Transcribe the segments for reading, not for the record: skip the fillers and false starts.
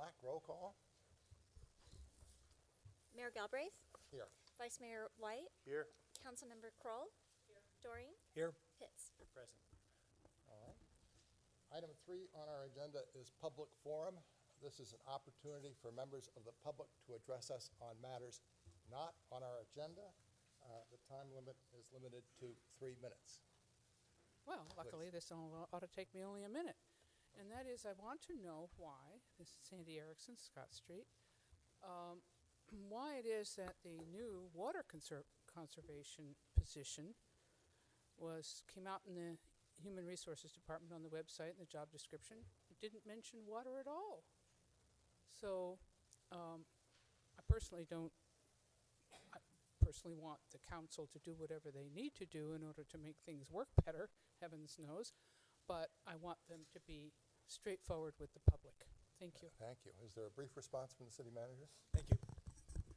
Black, roll call. Mayor Galbraith, Here. Vice Mayor White, Here. Councilmember Kroll, Doreen, Here. Pitts. Present. All right. Item 3 on our agenda is public forum. This is an opportunity for members of the public to address us on matters not on our agenda. The time limit is limited to 3 minutes. Well, luckily, this ought to take me only a minute. And that is, I want to know why, this is Sandy Erickson, Scott Street, why it is that the new water conservation position came out in the Human Resources Department on the website in the job description. It didn't mention water at all. So I personally want the council to do whatever they need to do in order to make things work better, heavens knows, but I want them to be straightforward with the public. Thank you. Thank you. Is there a brief response from the city manager? Thank you.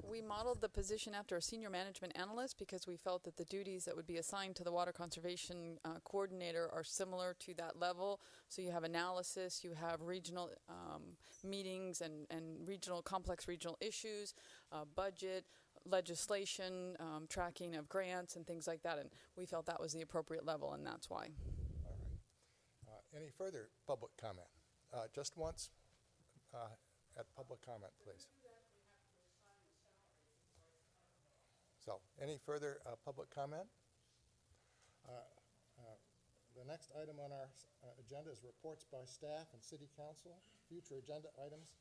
We modeled the position after a senior management analyst because we felt that the duties that would be assigned to the water conservation coordinator are similar to that level. So you have analysis, you have regional meetings and complex regional issues, budget, legislation, tracking of grants and things like that. And we felt that was the appropriate level, and that's why. All right. Any further public comment? Just once at public comment, please. So, any further public comment? The next item on our agenda is reports by staff and city council, future agenda items,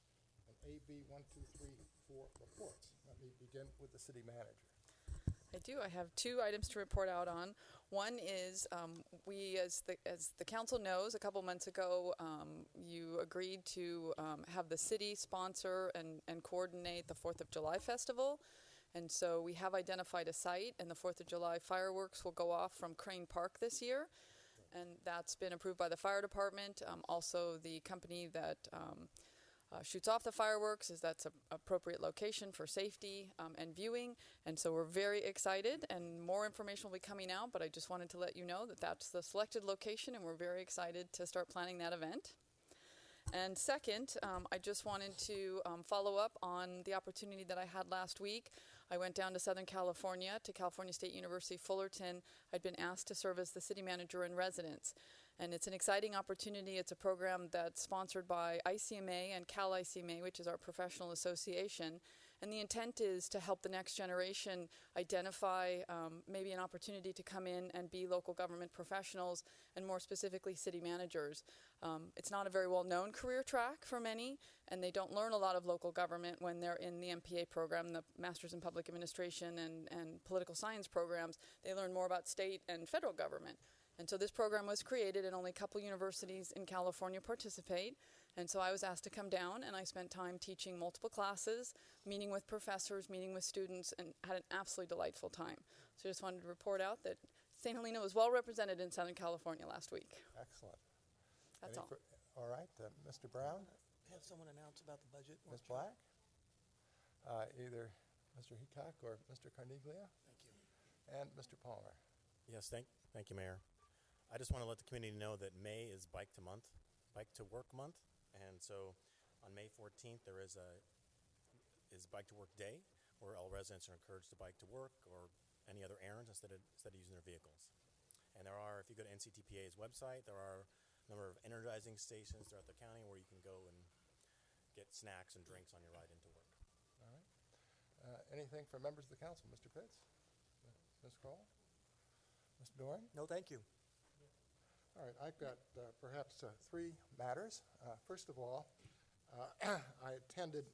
and AB 1, 2, 3, 4 reports. Let me begin with the city manager. I do. I have 2 items to report out on. One is we, as the council knows, a couple months ago, you agreed to have the city sponsor and coordinate the 4th of July festival. And so we have identified a site, and the 4th of July fireworks will go off from Crane Park this year. And that's been approved by the fire department. Also, the company that shoots off the fireworks that's an appropriate location for safety and viewing. And so we're very excited, and more information will be coming out, but I just wanted to let you know that that's the selected location, and we're very excited to start planning that event. And second, I just wanted to follow up on the opportunity that I had last week. I went down to Southern California, to California State University, Fullerton. I'd been asked to serve as the city manager in residence. And it's an exciting opportunity. It's a program that's sponsored by ICMA and Cal ICMA, which is our professional association. And the intent is to help the next generation identify maybe an opportunity to come in and be local government professionals, and more specifically city managers. It's not a very well-known career track for many, and they don't learn a lot of local government when they're in the MPA program, the Masters in Public Administration and Political Science programs. They learn more about state and federal government. And so this program was created, and only a couple universities in California participate. And so I was asked to come down, and I spent time teaching multiple classes, meeting with professors, meeting with students, and had an absolutely delightful time. So I just wanted to report out that St. Helena was well represented in Southern California last week. Excellent. That's all. All right. Mr. Brown? Have someone announce about the budget? Ms. Black? Either Mr. Heacock or Mr. Carneglia? Thank you. And Mr. Palmer. Yes, thank you, Mayor. I just want to let the community know that May is Bike to Work month, and so on May 14th there is Bike to Work Day, where all residents are encouraged to bike to work or any other errands instead of using their vehicles. And there are, if you go to NCTPA's website, there are a number of energizing stations throughout the county where you can go and get snacks and drinks on your ride into work. All right. Anything from members of the council? Mr. Pitts? Ms. Kroll? Mr. Doran? No, thank you. All right, I've got perhaps 3 matters. First of all, I attended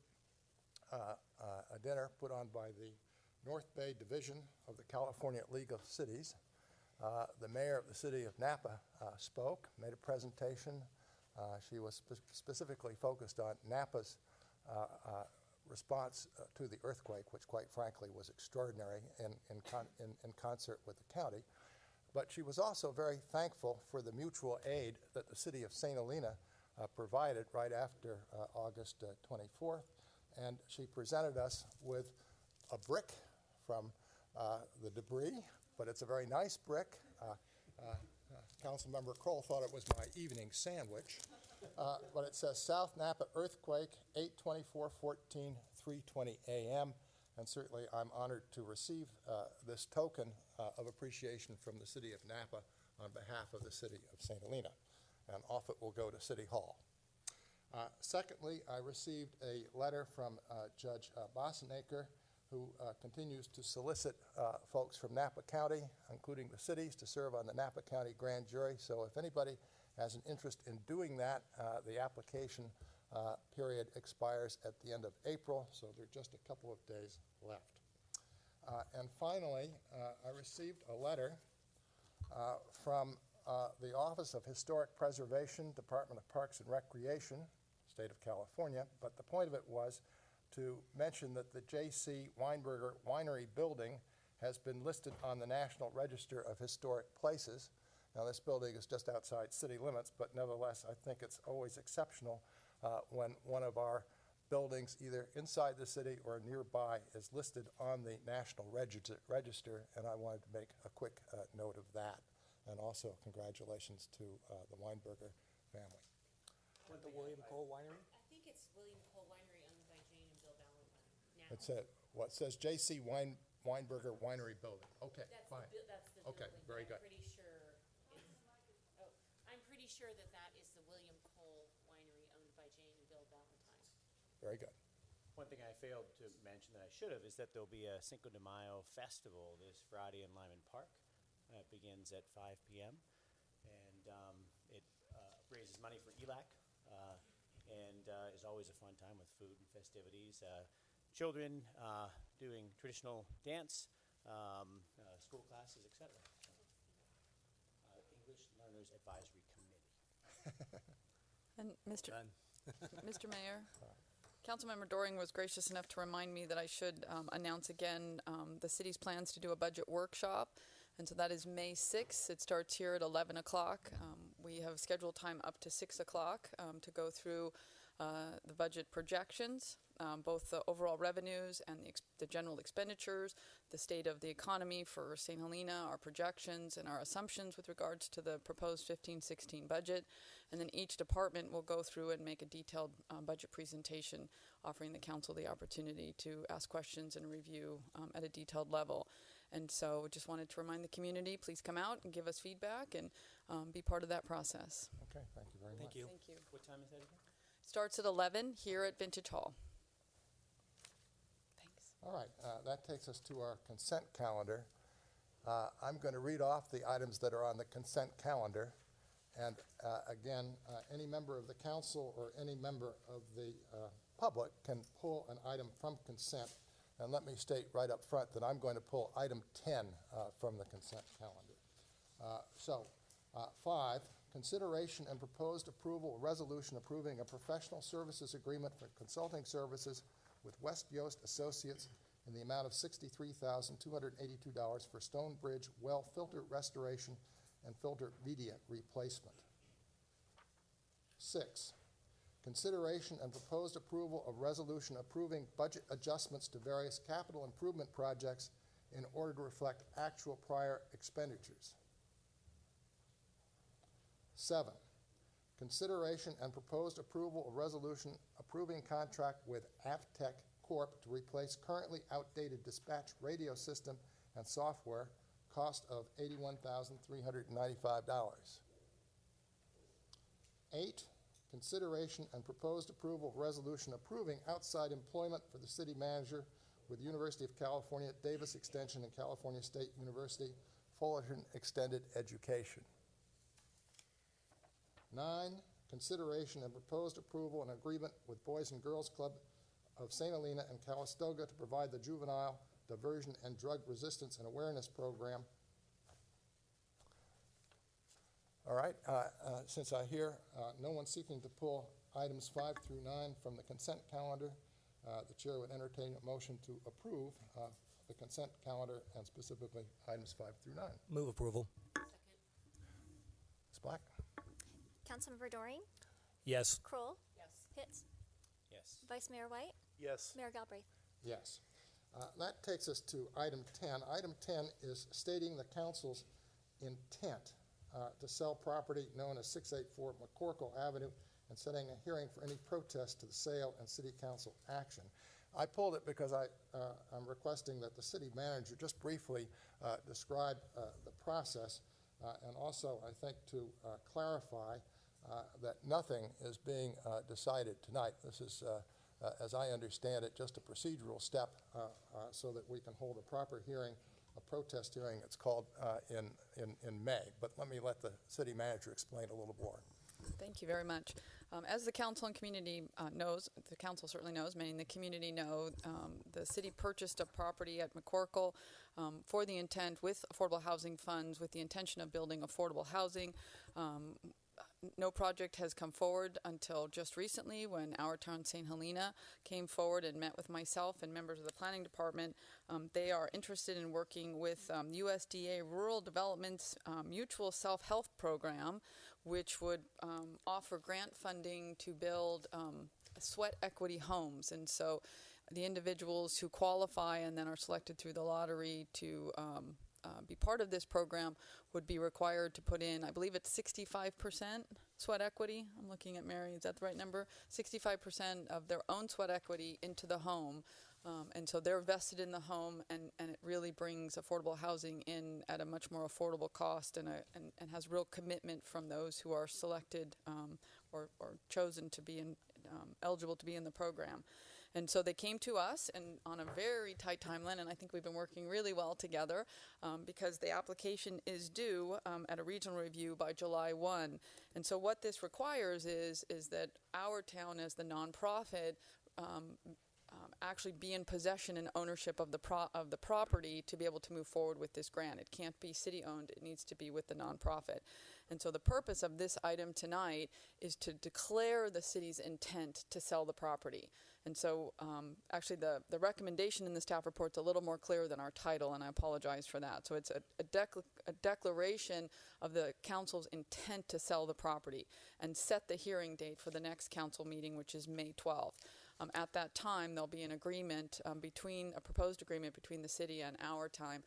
a dinner put on by the North Bay Division of the California League of Cities. The mayor of the city of Napa spoke, made a presentation. She was specifically focused on Napa's response to the earthquake, which quite frankly was extraordinary in concert with the county. But she was also very thankful for the mutual aid that the city of St. Helena provided right after August 24th. And she presented us with a brick from the debris, but it's a very nice brick. Councilmember Kroll thought it was my evening sandwich. But it says South Napa earthquake, 8/24/14, 3:20 a.m. And certainly I'm honored to receive this token of appreciation from the city of Napa on behalf of the city of St. Helena. And off it will go to City Hall. Secondly, I received a letter from Judge Bossenaker, who continues to solicit folks from Napa County, including the cities, to serve on the Napa County Grand Jury. So if anybody has an interest in doing that, the application period expires at the end of April, so there are just a couple of days left. And finally, I received a letter from the Office of Historic Preservation, Department of Parks and Recreation, State of California, but the point of it was to mention that the J.C. Weinberger Winery building has been listed on the National Register of Historic Places. Now, this building is just outside city limits, but nevertheless, I think it's always exceptional when one of our buildings, either inside the city or nearby, is listed on the National Register, and I wanted to make a quick note of that. And also, congratulations to the Weinberger family. Went the William Cole Winery? I think it's William Cole Winery owned by Jane and Bill Valentine. Now, That's it. What says J.C. Weinberger Winery Building. Okay, that's fine. That's the Okay, building. very good. I'm pretty sure I'm pretty sure that is the William Cole Winery owned by Jane and Bill Valentine. Very good. One thing I failed to mention that I should have is that there'll be a Cinco de Mayo festival this Friday in Lyman Park. It begins at 5 p.m. and it raises money for ELAC and is always a fun time with food and festivities. Children doing traditional dance, school classes, etc. English Learners Advisory Committee. And Mr. Mayor, Councilmember Doring was gracious enough to remind me that I should announce again the city's plans to do a budget workshop. And so that is May 6th. It starts here at 11 o'clock. We have scheduled time up to 6 o'clock to go through the budget projections, both the overall revenues and the general expenditures, the state of the economy for St. Helena, our projections and our assumptions with regards to the proposed 15-16 budget. And then each department will go through and make a detailed budget presentation, offering the council the opportunity to ask questions and review at a detailed level. And so just wanted to remind the community, please come out and give us feedback and be part of that process. Okay, thank you very much. Thank you. Thank you. What time is that again? Starts at 11 here at Vintage Hall. Thanks. All right, that takes us to our consent calendar. I'm going to read off the items that are on the consent calendar. And again, any member of the council or any member of the public can pull an item from consent. And let me state right up front that I'm going to pull item 10 from the consent calendar. 5, consideration and proposed approval of resolution approving a professional services agreement for consulting services with West Yost Associates in the amount of $63,282 for Stone Bridge well filter restoration and filter media replacement. 6, consideration and proposed approval of resolution approving budget adjustments to various capital improvement projects in order to reflect actual prior expenditures. 7, consideration and proposed approval of resolution approving contract with Aftech Corp. To replace currently outdated dispatch radio system and software, cost of $81,395. 8, consideration and proposed approval of resolution approving outside employment for the city manager with University of California, Davis Extension, and California State University, Fullerton Extended Education. 9, consideration and proposed approval and agreement with Boys and Girls Club of St. Helena and Calistoga to provide the Juvenile Diversion and Drug Resistance and Awareness Program. All right, since I hear no one seeking to pull items 5 through 9 from the consent calendar, the chair would entertain a motion to approve the consent calendar and specifically items 5 through 9. Move approval. Second. Ms. Black? Councilmember Doring, Yes. Kroll, Yes. Pitts, Yes. Vice Mayor White, Yes. Mayor Galbraith. Yes. That takes us to item 10. Item 10 is stating the council's intent to sell property known as 684 McCorkle Avenue and setting a hearing for any protest to the sale and city council action. I pulled it because I'm requesting that the city manager just briefly describe the process and also, I think, to clarify that nothing is being decided tonight. This is, as I understand it, just a procedural step so that we can hold a proper hearing, a protest hearing, it's called, in May. But let me let the city manager explain a little more. Thank you very much. As the council and community knows, the council certainly knows, many in the community know, the city purchased a property at McCorkle for the intent, with affordable housing funds, with the intention of building affordable housing. No project has come forward until just recently when Our Town St. Helena came forward and met with myself and members of the planning department. They are interested in working with USDA Rural Development's Mutual Self-Help Program, which would offer grant funding to build sweat equity homes. And so the individuals who qualify and then are selected through the lottery to be part of this program would be required to put in, I believe it's 65% sweat equity. I'm looking at Mary, is that the right number? 65% of their own sweat equity into the home. And so they're vested in the home, and it really brings affordable housing in at a much more affordable cost and has real commitment from those who are selected or chosen to be eligible to be in the program. And so they came to us and on a very tight timeline, and I think we've been working really well together because the application is due at a regional review by July 1. And so what this requires is that our town as the nonprofit actually be in possession and ownership of the property to be able to move forward with this grant. It can't be city-owned. It needs to be with the nonprofit. And so the purpose of this item tonight is to declare the city's intent to sell the property. And so actually the recommendation in the staff report is a little more clear than our title, and I apologize for that. So it's a declaration of the council's intent to sell the property and set the hearing date for the next council meeting, which is May 12th. At that time, there'll be an agreement a proposed agreement between the city and our town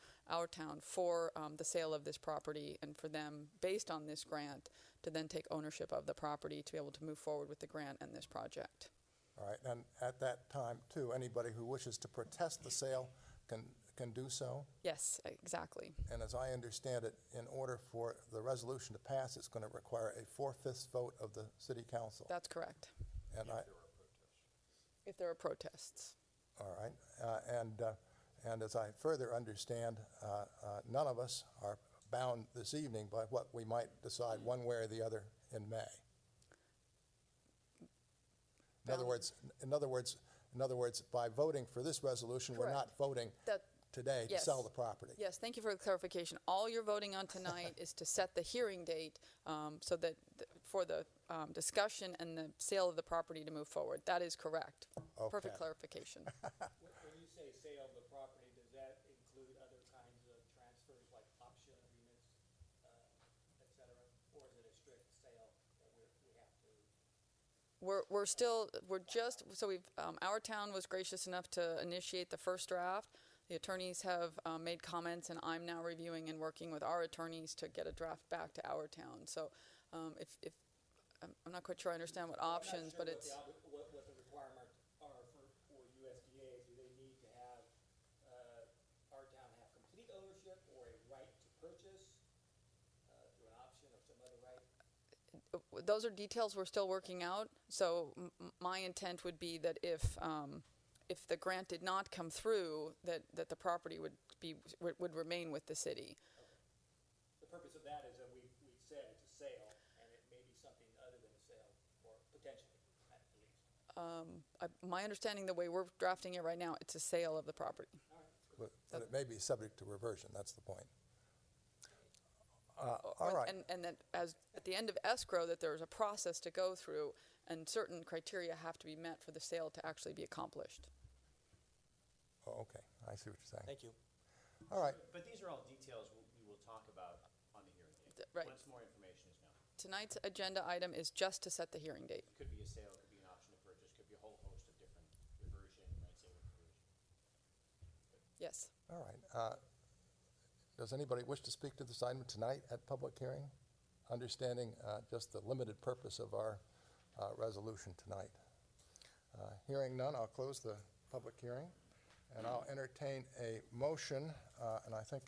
for the sale of this property, and for them, based on this grant, to then take ownership of the property to be able to move forward with the grant and this project. All right, and at that time, too, anybody who wishes to protest the sale can do so? Yes, exactly. And as I understand it, in order for the resolution to pass, it's going to require a 4/5 vote of the city council. That's correct. And if there are protests. All right, and as I further understand, none of us are bound this evening by what we might decide one way or the other in May. In other words, by voting for this resolution, Correct. We're not voting today Yes. to sell the property. Yes, thank you for the clarification. All you're voting on tonight is to set the hearing date so that for the discussion and the sale of the property to move forward. That is correct. Okay. Perfect clarification. When you say sale of the property, does that include other kinds of transfers like option agreements, et cetera? Or is it a strict sale that we have to? Our town was gracious enough to initiate the first draft. The attorneys have made comments, and I'm now reviewing and working with our attorneys to get a draft back to our town. So if I'm not quite sure I understand what options, but it's... What the requirements are for USDA. Do they need to have our town have complete ownership or a right to purchase through an option or some other right? Those are details we're still working out. So my intent would be that if the grant did not come through, that the property would remain with the city. Okay. The purpose of that is that we said it's a sale, and it may be something other than a sale, or potentially, at least. My understanding, the way we're drafting it right now, it's a sale of the property. But it may be subject to reversion. That's the point. All right. And that at the end of escrow, that there's a process to go through, and certain criteria have to be met for the sale to actually be accomplished. Oh, okay. I see what you're saying. Thank you. All right. But these are all details we will talk about on the hearing date. Right. Once more information is known. Tonight's agenda item is just to set the hearing date. Could be a sale, could be an option to purchase, could be a whole host of different reversion, right, sale with reversion. Yes. All right. Does anybody wish to speak to this item tonight at public hearing? Understanding just the limited purpose of our resolution tonight. Hearing none, I'll close the public hearing, and I'll entertain a motion, and I think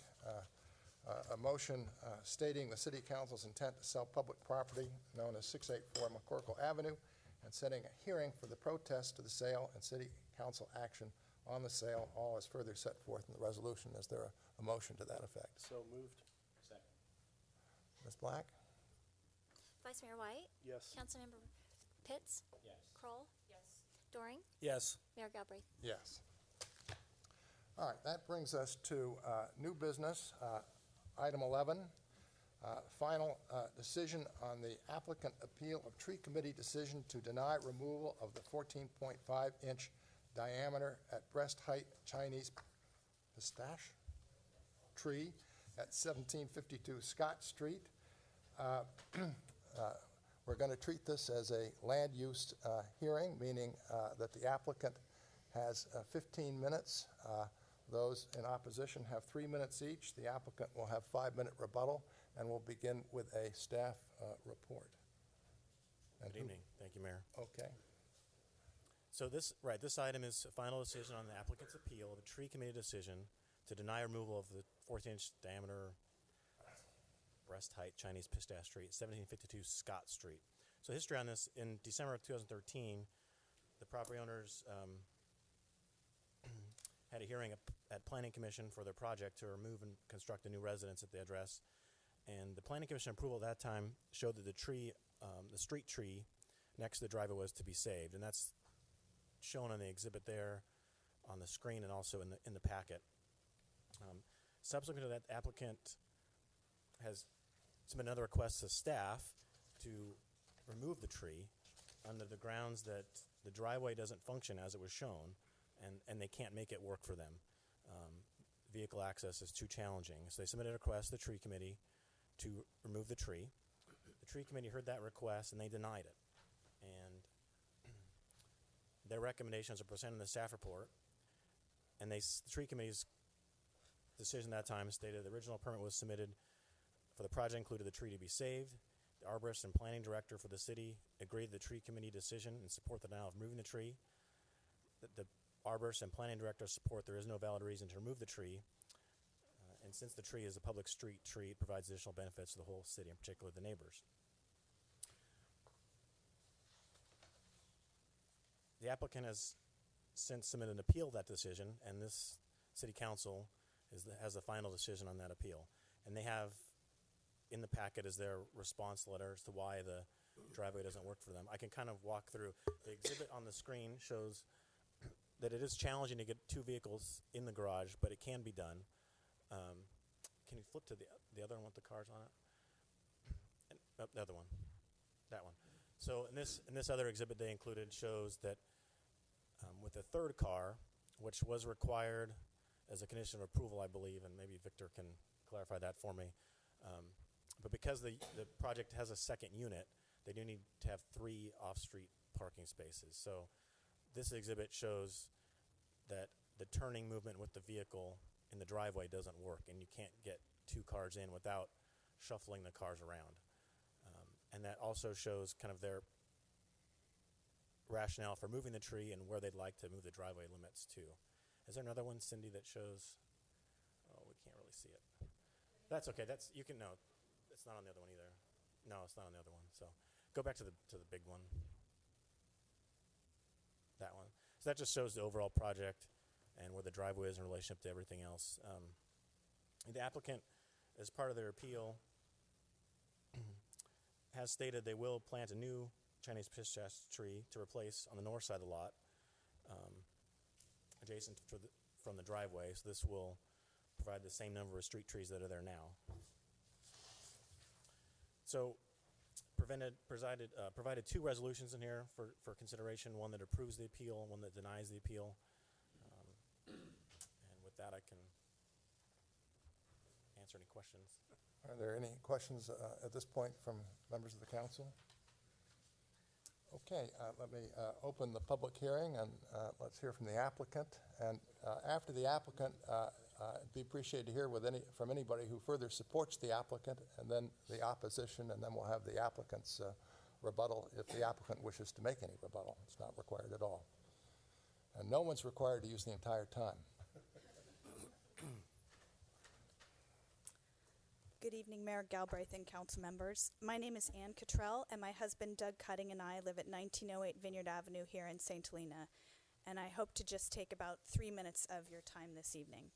a motion stating the City Council's intent to sell public property known as 684 McCorkle Avenue and setting a hearing for the protest to the sale and City Council action on the sale, all as further set forth in the resolution. Is there a motion to that effect? So moved. Second. Ms. Black? Vice Mayor White? Yes. Councilmember Pitts? Yes. Kroll? Yes. Doring? Yes. Mayor Galbraith? Yes. All right, that brings us to new business. Item 11, final decision on the applicant appeal of tree committee decision to deny removal of the 14.5-inch diameter at breast height Chinese pistache tree at 1752 Scott Street. We're going to treat this as a land use hearing, meaning that the applicant has 15 minutes. Those in opposition have 3 minutes each. The applicant will have 5-minute rebuttal, and we'll begin with a staff report. And Good evening. Thank you, Mayor. Okay. So this item is a final decision on the applicant's appeal of a tree committee decision to deny removal of the 14-inch diameter breast height Chinese pistache tree at 1752 Scott Street. So history on this: in December of 2013, the property owners had a hearing at Planning Commission for their project to remove and construct a new residence at the address. And the Planning Commission approval at that time showed that the tree, the street tree next to the driveway was to be saved. And that's shown on the exhibit there on the screen and also in the packet. Subsequent to that, the applicant has submitted another request to staff to remove the tree under the grounds that the driveway doesn't function as it was shown, and they can't make it work for them. Vehicle access is too challenging. So they submitted a request to the tree committee to remove the tree. The tree committee heard that request and they denied it. And their recommendations are presented in the staff report. And the tree committee's decision at that time stated the original permit was submitted for the project included the tree to be saved. The arborist and planning director for the city agreed to the tree committee decision and support the denial of removing the tree. The arborist and planning director support there is no valid reason to remove the tree. And since the tree is a public street tree, it provides additional benefits to the whole city, in particular the neighbors. The applicant has since submitted an appeal of that decision, and this city council has the final decision on that appeal. And they have in the packet is their response letter as to why the driveway doesn't work for them. I can kind of walk through. The exhibit on the screen shows that it is challenging to get two vehicles in the garage, but it can be done. Can you flip to the other one with the cars on it? And, the other one, that one. So in this other exhibit they included shows that with the third car, which was required as a condition of approval, I believe, and maybe Victor can clarify that for me. But because the project has a second unit, they do need to have 3 off-street parking spaces. So this exhibit shows that the turning movement with the vehicle in the driveway doesn't work, and you can't get 2 cars in without shuffling the cars around. And that also shows kind of their rationale for moving the tree and where they'd like to move the driveway limits to. Is there another one, Cindy, that shows? Oh, we can't really see it. That's okay. You can no. It's not on the other one either. No, it's not on the other one. So go back to the big one. That one. So that just shows the overall project and where the driveway is in relationship to everything else. The applicant, as part of their appeal, has stated they will plant a new Chinese pistache tree to replace on the north side of the lot, adjacent from the driveway. So this will provide the same number of street trees that are there now. So provided 2 resolutions in here for consideration, one that approves the appeal and one that denies the appeal. And with that, I can answer any questions. Are there any questions at this point from members of the council? Okay, let me open the public hearing, and let's hear from the applicant. And after the applicant, it'd be appreciated to hear from anybody who further supports the applicant, and then the opposition, and then we'll have the applicant's rebuttal if the applicant wishes to make any rebuttal. It's not required at all. And no one's required to use the entire time. Good evening, Mayor Galbraith and council members. My name is Ann Cottrell, and my husband Doug Cutting and I live at 1908 Vineyard Avenue here in St. Helena. And I hope to just take about 3 minutes of your time this evening.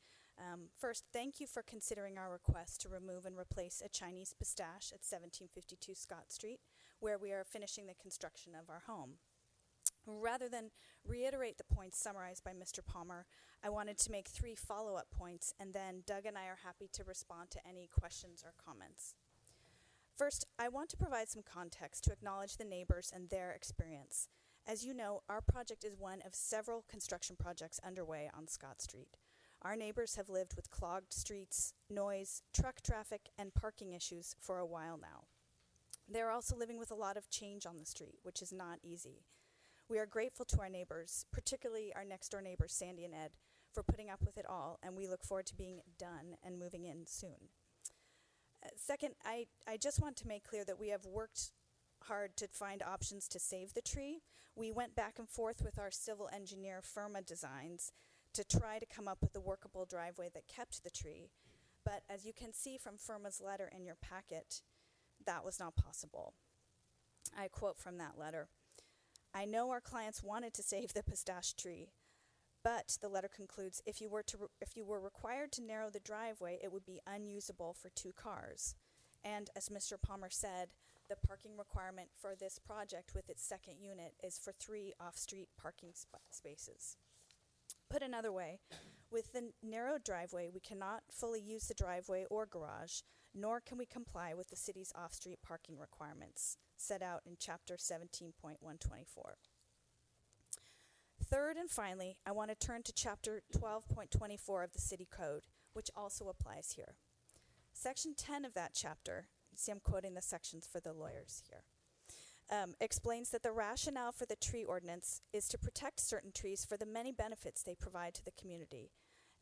First, thank you for considering our request to remove and replace a Chinese pistache at 1752 Scott Street, where we are finishing the construction of our home. Rather than reiterate the points summarized by Mr. Palmer, I wanted to make 3 follow-up points, and then Doug and I are happy to respond to any questions or comments. First, I want to provide some context to acknowledge the neighbors and their experience. As you know, our project is one of several construction projects underway on Scott Street. Our neighbors have lived with clogged streets, noise, truck traffic, and parking issues for a while now. They're also living with a lot of change on the street, which is not easy. We are grateful to our neighbors, particularly our next-door neighbors, Sandy and Ed, for putting up with it all, and we look forward to being done and moving in soon. Second, I just want to make clear that we have worked hard to find options to save the tree. We went back and forth with our civil engineer, Firma Designs, to try to come up with a workable driveway that kept the tree. But as you can see from Firma's letter in your packet, that was not possible. I quote from that letter. I know our clients wanted to save the pistache tree, but the letter concludes, if you were required to narrow the driveway, it would be unusable for 2 cars. And as Mr. Palmer said, the parking requirement for this project with its second unit is for 3 off-street parking spaces. Put another way, with the narrow driveway, we cannot fully use the driveway or garage, nor can we comply with the city's off-street parking requirements set out in Chapter 17.124. Third and finally, I want to turn to Chapter 12.24 of the City Code, which also applies here. Section 10 of that chapter, see I'm quoting the sections for the lawyers here, explains that the rationale for the tree ordinance is to protect certain trees for the many benefits they provide to the community.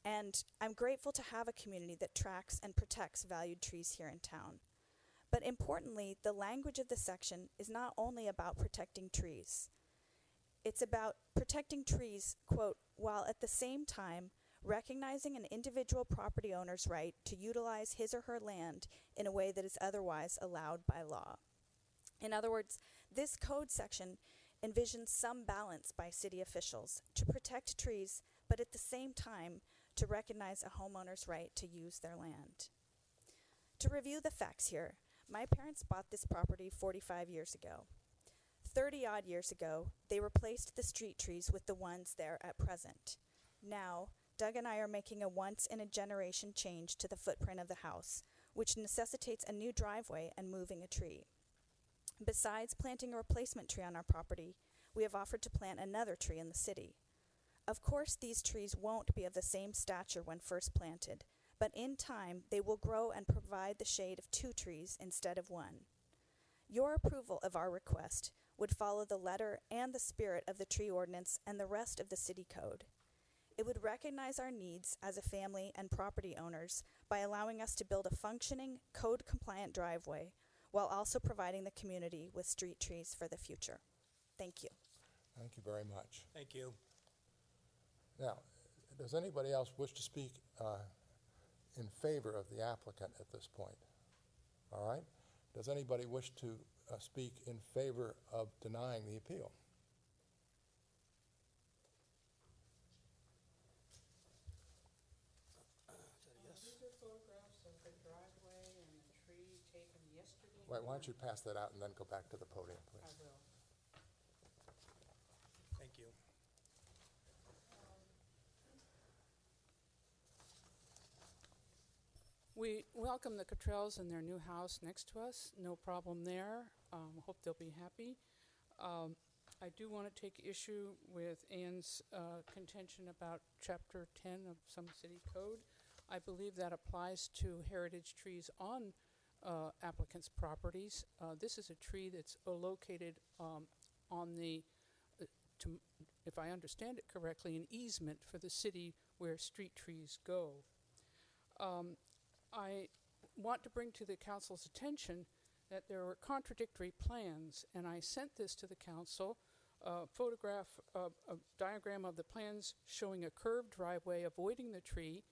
And I'm grateful to have a community that tracks and protects valued trees here in town. But importantly, the language of the section is not only about protecting trees. It's about protecting trees, quote, while at the same time recognizing an individual property owner's right to utilize his or her land in a way that is otherwise allowed by law. In other words, this code section envisions some balance by city officials to protect trees, but at the same time to recognize a homeowner's right to use their land. To review the facts here, my parents bought this property 45 years ago. 30-odd years ago, they replaced the street trees with the ones there at present. Now, Doug and I are making a once-in-a-generation change to the footprint of the house, which necessitates a new driveway and moving a tree. Besides planting a replacement tree on our property, we have offered to plant another tree in the city. Of course, these trees won't be of the same stature when first planted, but in time, they will grow and provide the shade of 2 trees instead of 1. Your approval of our request would follow the letter and the spirit of the tree ordinance and the rest of the city code. It would recognize our needs as a family and property owners by allowing us to build a functioning, code-compliant driveway while also providing the community with street trees for the future. Thank you. Thank you very much. Thank you. Now, does anybody else wish to speak in favor of the applicant at this point? All right. Does anybody wish to speak in favor of denying the appeal? These are photographs of the driveway and the tree taken yesterday. Wait, why don't you pass that out and then go back to the podium, I please? will. Thank you. We welcome the Cottrells in their new house next to us. No problem there. Hope they'll be happy. I do want to take issue with Ann's contention about Chapter 10 of some city code. I believe that applies to heritage trees on applicants' properties. This is a tree that's located on the, if I understand it correctly, an easement for the city where street trees go. I want to bring to the council's attention that there were contradictory plans, and I sent this to the council, a diagram of the plans showing a curved driveway avoiding the tree,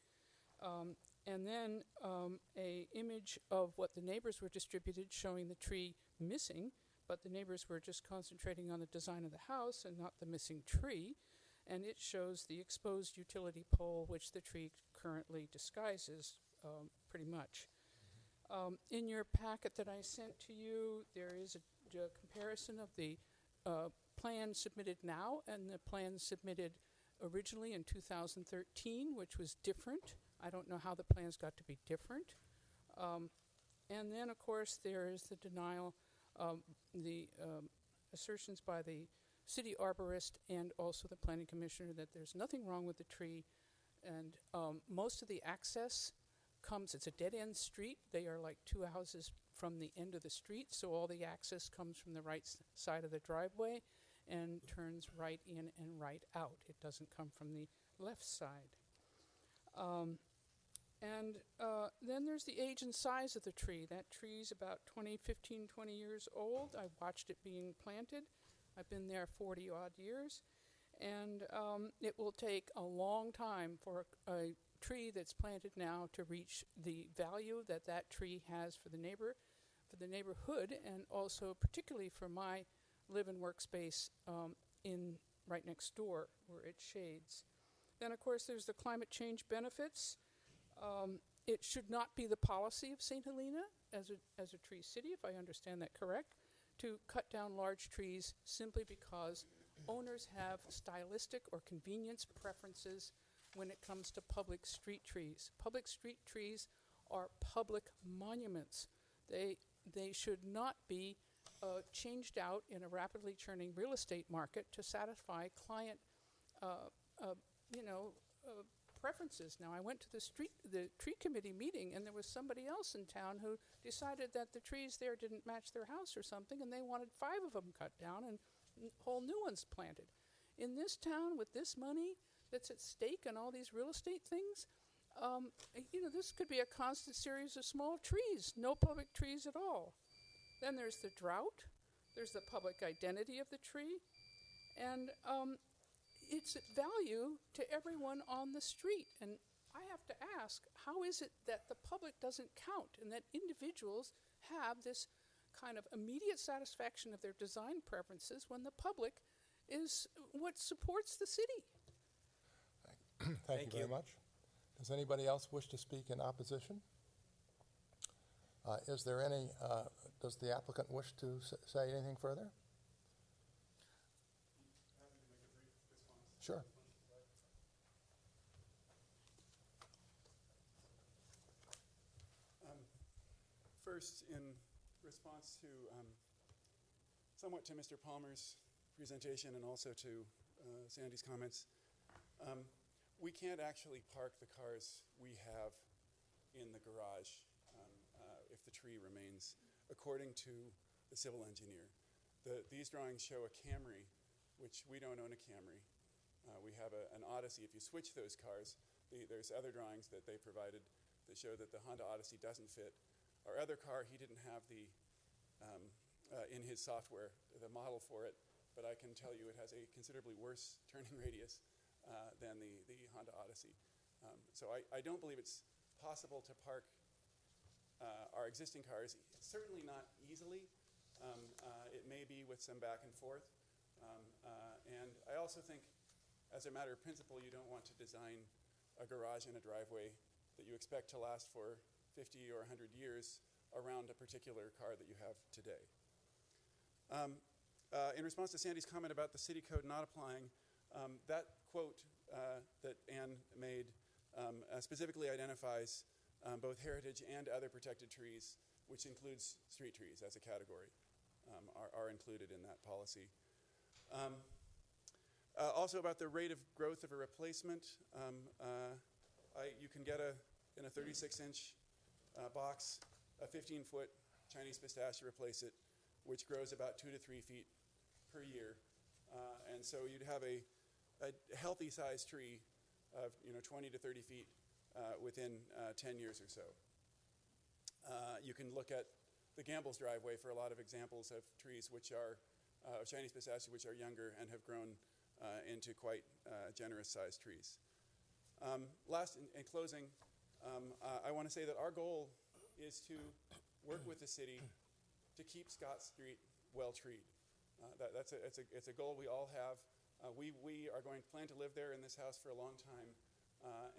and then a image of what the neighbors were distributed showing the tree missing, but the neighbors were just concentrating on the design of the house and not the missing tree. And it shows the exposed utility pole, which the tree currently disguises pretty much. In your packet that I sent to you, there is a comparison of the plan submitted now and the plan submitted originally in 2013, which was different. I don't know how the plans got to be different. And then, of course, there is the denial, the assertions by the city arborist and also the planning commissioner that there's nothing wrong with the tree. And most of the access comes, it's a dead-end street. They are like 2 houses from the end of the street, so all the access comes from the right side of the driveway and turns right in and right out. It doesn't come from the left side. Then there's the age and size of the tree. That tree's about 20 years old. I watched it being planted. I've been there 40-odd years. And it will take a long time for a tree that's planted now to reach the value that that tree has for the neighborhood, and also particularly for my live and work space in right next door where it shades. Then, of course, there's the climate change benefits. It should not be the policy of St. Helena as a tree city, if I understand that correct, to cut down large trees simply because owners have stylistic or convenience preferences when it comes to public street trees. Public street trees are public monuments. They should not be changed out in a rapidly churning real estate market to satisfy client preferences. Now, I went to the tree committee meeting, and there was somebody else in town who decided that the trees there didn't match their house or something, and they wanted 5 of them cut down and whole new ones planted. In this town, with this money that's at stake and all these real estate things, this could be a constant series of small trees, no public trees at all. Then there's the drought. There's the public identity of the tree. And it's at value to everyone on the street. And I have to ask, how is it that the public doesn't count and that individuals have this kind of immediate satisfaction of their design preferences when the public is what supports the city? Thank you very much. Does anybody else wish to speak in opposition? Does the applicant wish to say anything further? Sure. First, in response to somewhat to Mr. Palmer's presentation and also to Sandy's comments, we can't actually park the cars we have in the garage if the tree remains, according to the civil engineer. These drawings show a Camry, which we don't own a Camry. We have an Odyssey. If you switch those cars, there's other drawings that they provided that show that the Honda Odyssey doesn't fit. Our other car, he didn't have in his software, the model for it, but I can tell you it has a considerably worse turning radius than the Honda Odyssey. So I don't believe it's possible to park our existing cars, certainly not easily. It may be with some back and forth. And I also think, as a matter of principle, you don't want to design a garage and a driveway that you expect to last for 50 or 100 years around a particular car that you have today. In response to Sandy's comment about the city code not applying, that quote that Anne made specifically identifies both heritage and other protected trees, which includes street trees as a category, are included in that policy. Also about the rate of growth of a replacement, you can get in a 36-inch box, a 15-foot Chinese pistache to replace it, which grows about 2 to 3 feet per year. And so you'd have a healthy sized tree of 20 to 30 feet within 10 years or so. You can look at the Gamble's driveway for a lot of examples of trees which are Chinese pistachio, which are younger and have grown into quite generous-sized trees. Last, in closing, I want to say that our goal is to work with the city to keep Scott Street well-treed. It's a goal we all have. We are going to plan to live there in this house for a long time,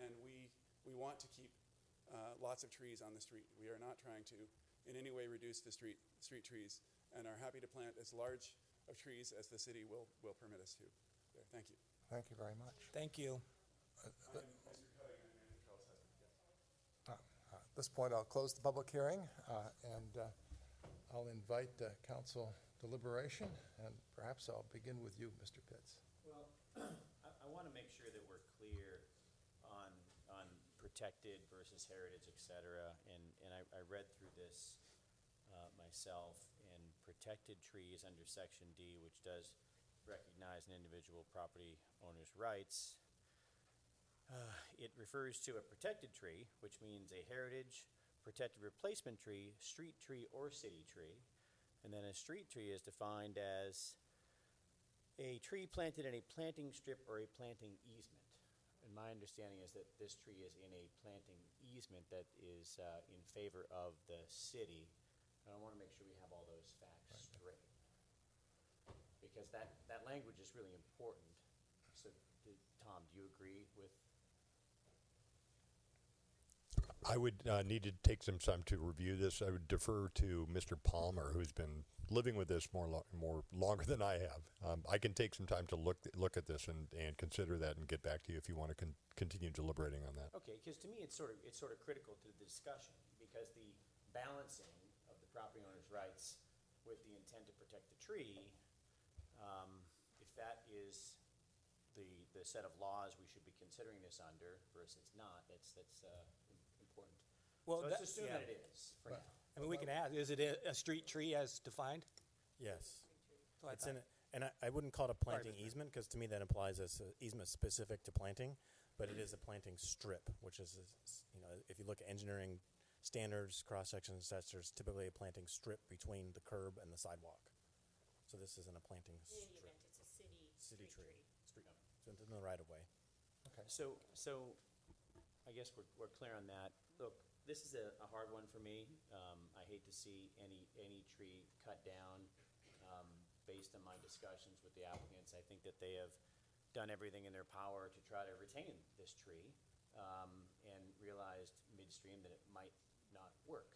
and we want to keep lots of trees on the street. We are not trying to in any way reduce the street trees, and are happy to plant as large of trees as the city will permit us to. There, thank you. Thank you very much. Thank you. I'm Mr. Cutting, and I'm Carl's husband. Yes. At this point, I'll close the public hearing, and I'll invite council deliberation, and perhaps I'll begin with you, Mr. Pitts. Well, I want to make sure that we're clear on protected versus heritage, et cetera. And I read through this myself, and protected trees under Section D, which does recognize an individual property owner's rights, it refers to a protected tree, which means a heritage, protected replacement tree, street tree, or city tree. And then a street tree is defined as a tree planted in a planting strip or a planting easement. And my understanding is that this tree is in a planting easement that is in favor of the city. And I want to make sure we have all those facts straight, because that language is really important. So, Tom, do you agree with? I would need to take some time to review this. I would defer to Mr. Palmer, who's been living with this more longer than I have. I can take some time to look at this and consider that and get back to you if you want to continue deliberating on that. Okay, because to me it's sort of critical to the discussion, because the balancing of the property owner's rights with the intent to protect the tree, if that is the set of laws we should be considering this under versus not, that's important. Well, so let's assume that it is for now. I mean, we can ask, is it a street tree as defined? Yes. So I It's thought- in it, and I wouldn't call it a planting easement, because to me that implies it's an easement specific to planting, but it is a planting strip, which is, if you look at engineering standards, cross-section, such, there's typically a planting strip between the curb and the sidewalk. So this isn't a planting In any strip. event, it's a City tree. street. So it's in the right of way. Okay. So I guess we're clear on that. Look, this is a hard one for me. I hate to see any tree cut down. Based on my discussions with the applicants, I think that they have done everything in their power to try to retain this tree, and realized midstream that it might not work.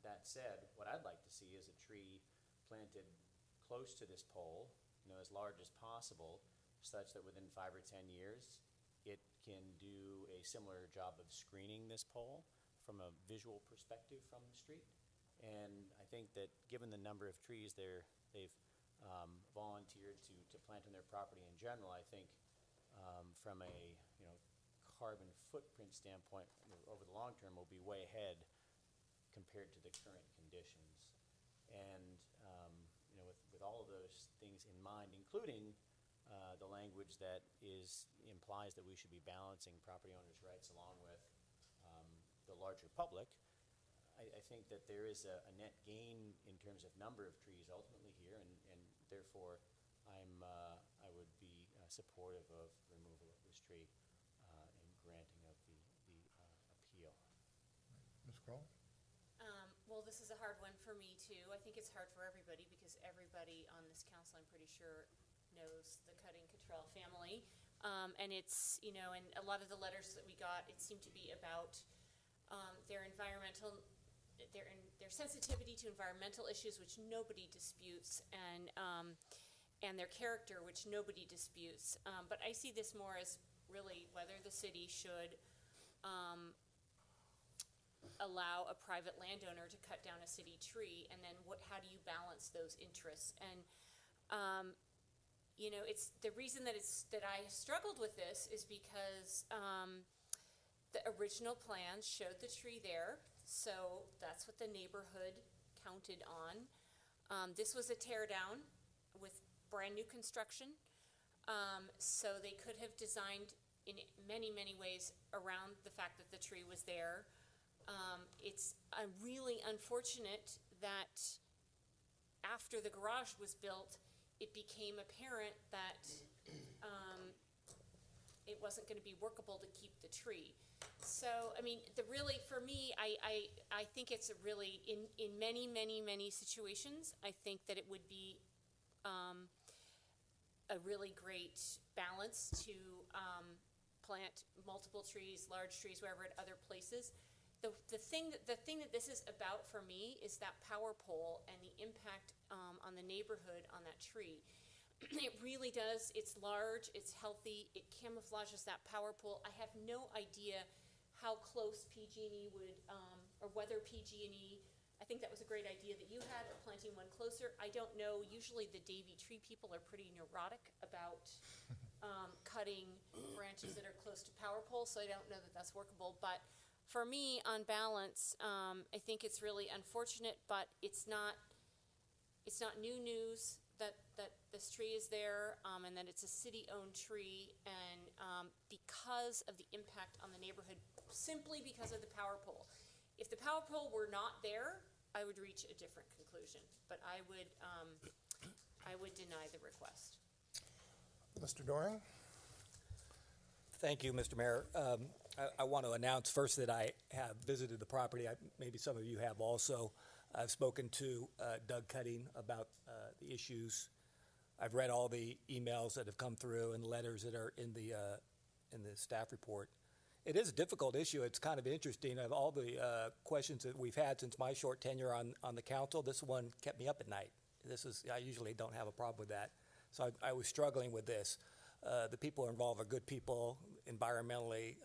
That said, what I'd like to see is a tree planted close to this pole, as large as possible, such that within 5 or 10 years, it can do a similar job of screening this pole from a visual perspective from the street. And I think that given the number of trees they've volunteered to plant on their property in general, I think from a carbon footprint standpoint, over the long term, will be way ahead compared to the current conditions. And with all of those things in mind, including the language that implies that we should be balancing property owners' rights along with the larger public, I think that there is a net gain in terms of number of trees ultimately here, and therefore I would be supportive of removal of this tree and granting of the appeal. Ms. Kroll? Well, this is a hard one for me, too. I think it's hard for everybody, because everybody on this council, I'm pretty sure, knows the Cutting-Cottrell family. And it's, and a lot of the letters that we got, it seemed to be about their sensitivity to environmental issues, which nobody disputes, and their character, which nobody disputes. But I see this more as really whether the city should allow a private landowner to cut down a city tree, and then how do you balance those interests? And it's the reason that I struggled with this is because the original plans showed the tree there, so that's what the neighborhood counted on. This was a tear down with brand new construction, so they could have designed in many, many ways around the fact that the tree was there. It's really unfortunate that after the garage was built, it became apparent that it wasn't going to be workable to keep the tree. So, I mean, for me, I think it's a really, in many, many, many situations, I think that it would be a really great balance to plant multiple trees, large trees, wherever at other places. The thing that this is about for me is that power pole and the impact on the neighborhood on that tree. It really does. It's large, it's healthy, it camouflages that power pole. I have no idea how close PG&E would, or whether PG&E, I think that was a great idea that you had of planting one closer. I don't know. Usually the Davy tree people are pretty neurotic about cutting branches that are close to power poles, so I don't know that that's workable. But for me, on balance, I think it's really unfortunate, but it's not new news that this tree is there, and that it's a city-owned tree, and because of the impact on the neighborhood, simply because of the power pole. If the power pole were not there, I would reach a different conclusion, but I would deny the request. Mr. Doring? Thank you, Mr. Mayor. I want to announce first that I have visited the property. Maybe some of you have also. I've spoken to Doug Cutting about the issues. I've read all the emails that have come through and letters that are in the staff report. It is a difficult issue. It's kind of interesting. Of all the questions that we've had since my short tenure on the council, this one kept me up at night. I usually don't have a problem with that. So I was struggling with this. The people involved are good people, environmentally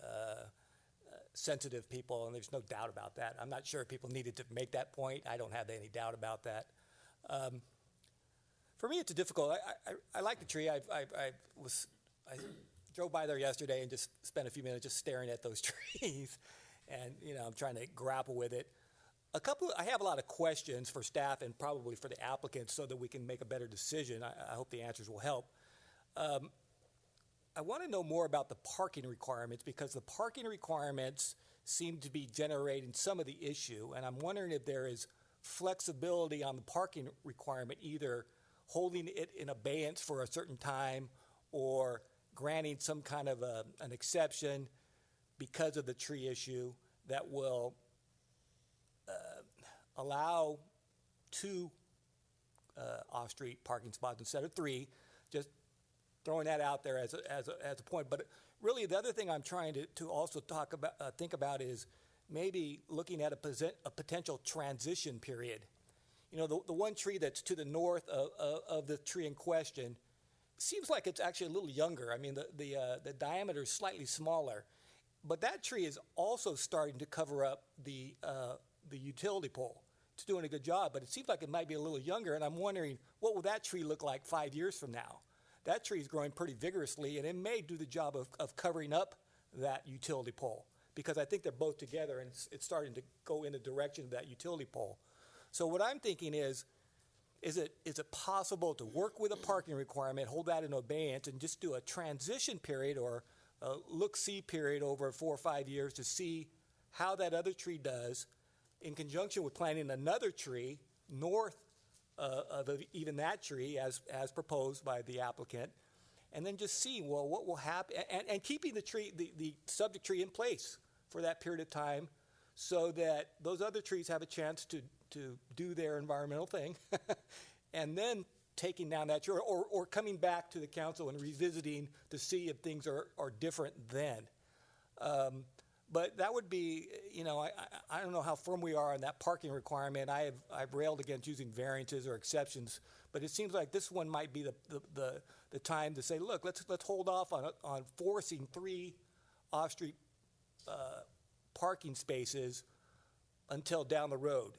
sensitive people, and there's no doubt about that. I'm not sure if people needed to make that point. I don't have any doubt about that. For me, it's difficult. I like the tree. I drove by there yesterday and just spent a few minutes just staring at those trees, and I'm trying to grapple with it. I have a lot of questions for staff and probably for the applicants so that we can make a better decision. I hope the answers will help. I want to know more about the parking requirements, because the parking requirements seem to be generating some of the issue, and I'm wondering if there is flexibility on the parking requirement, either holding it in abeyance for a certain time or granting some kind of an exception because of the tree issue that will allow 2 off-street parking spots instead of 3. Just throwing that out there as a point. But really, the other thing I'm trying to also think about is maybe looking at a potential transition period. The one tree that's to the north of the tree in question seems like it's actually a little younger. I mean, the diameter is slightly smaller, but that tree is also starting to cover up the utility pole. It's doing a good job, but it seems like it might be a little younger, and I'm wondering, what will that tree look like 5 years from now? That tree is growing pretty vigorously, and it may do the job of covering up that utility pole, because I think they're both together, and it's starting to go in the direction of that utility pole. So what I'm thinking is it possible to work with a parking requirement, hold that in abeyance, and just do a transition period or a look-see period over 4 or 5 years to see how that other tree does, in conjunction with planting another tree north of even that tree as proposed by the applicant, and then just see, well, what will happen, and keeping the subject tree in place for that period of time so that those other trees have a chance to do their environmental thing, and then taking down that tree or coming back to the council and revisiting to see if things are different then. But that would be, I don't know how firm we are on that parking requirement. I've railed against using variances or exceptions, but it seems like this one might be the time to say, look, let's hold off on forcing 3 off-street parking spaces until down the road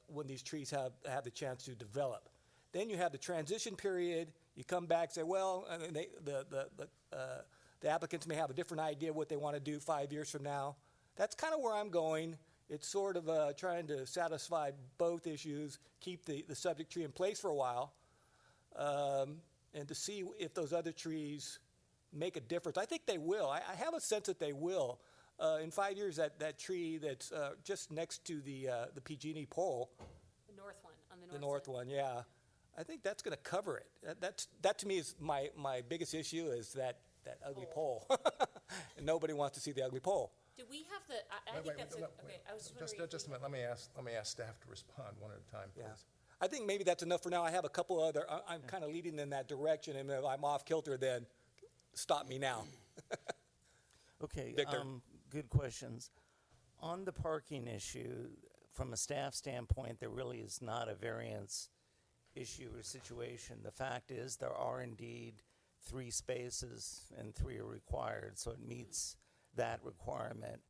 when these trees have the chance to develop. Then you have the transition period. You come back and say, well, I mean, the applicants may have a different idea of what they want to do 5 years from now. That's kind of where I'm going. It's sort of trying to satisfy both issues, keep the subject tree in place for a while, and to see if those other trees make a difference. I think they will. I have a sense that they will. in 5 years, that tree that's just next to the PG&E pole, The north one, on the the north north one, yeah, I think that's going to cover it. That to me is my biggest issue is that ugly pole. And nobody wants to see the ugly pole. Do we have the, I think that's, okay, I was just wondering. if Just a we minute, let me ask staff to respond one at a time, please. Yeah. I think maybe that's enough for now. I have a couple other, I'm kind of leading in that direction, and if I'm off kilter, then stop me now. Okay, Victor. Good questions. On the parking issue, from a staff standpoint, there really is not a variance issue or situation. The fact is, there are indeed 3 spaces, and 3 are required, so it meets that requirement.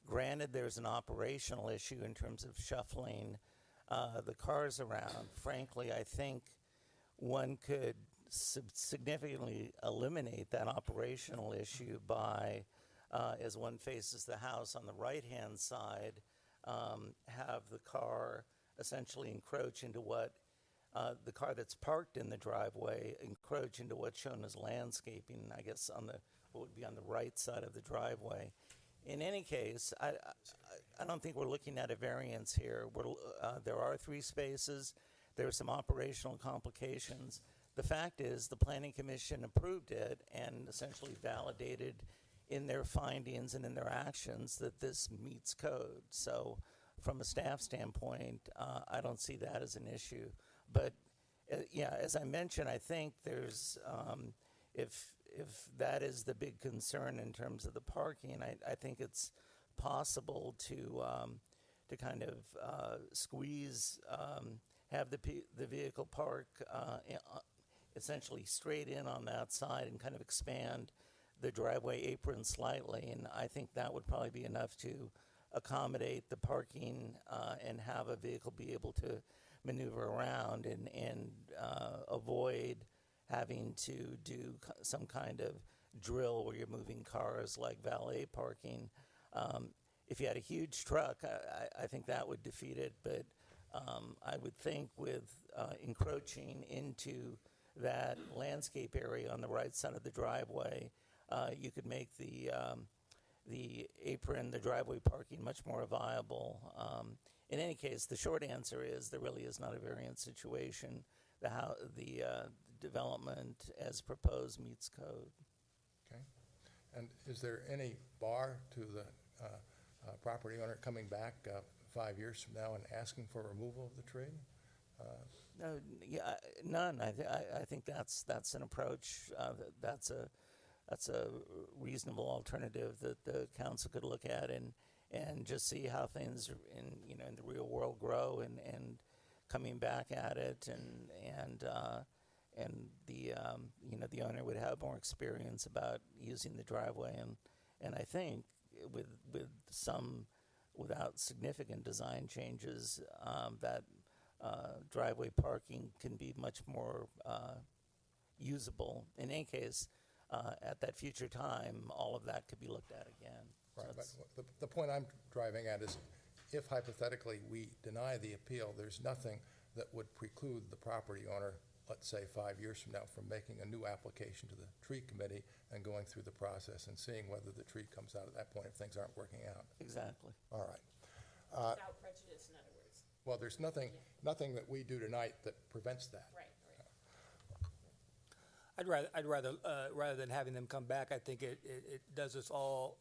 Granted, there's an operational issue in terms of shuffling the cars around. Frankly, I think one could significantly eliminate that operational issue by, as one faces the house on the right-hand side, have the car essentially encroach into what the car that's parked in the driveway encroach into what's shown as landscaping, I guess, on what would be on the right side of the driveway. In any case, I don't think we're looking at a variance here. There are 3 spaces. There are some operational complications. The fact is, the Planning Commission approved it and essentially validated in their findings and in their actions that this meets code. So from a staff standpoint, I don't see that as an issue. But yeah, as I mentioned, I think there's, if that is the big concern in terms of the parking, I think it's possible to kind of squeeze, have the vehicle park essentially straight in on that side and kind of expand the driveway apron slightly, and I think that would probably be enough to accommodate the parking and have a vehicle be able to maneuver around and avoid having to do some kind of drill where you're moving cars like valet parking. If you had a huge truck, I think that would defeat it, but I would think with encroaching into that landscape area on the right side of the driveway, you could make the apron, the driveway parking much more viable. In any case, the short answer is there really is not a variance situation. The development as proposed meets code. Okay. And is there any bar to the property owner coming back 5 years from now and asking for removal of the tree? No, yeah, none. I think that's an approach. That's a reasonable alternative that the council could look at and just see how things in the real world grow and coming back at it and the owner would have more experience about using the driveway and I think without significant design changes that driveway parking can be much more usable. In any case, at that future time, all of that could be looked at again. Right, but the point I'm driving at is if hypothetically we deny the appeal, there's nothing that would preclude the property owner, let's say 5 years from now, from making a new application to the tree committee and going through the process and seeing whether the tree comes out at that point if things aren't working out. Exactly. All right. Without prejudice, in other words. Well, there's nothing that we do tonight that prevents that. Right. I'd rather than having them come back, I think it does us all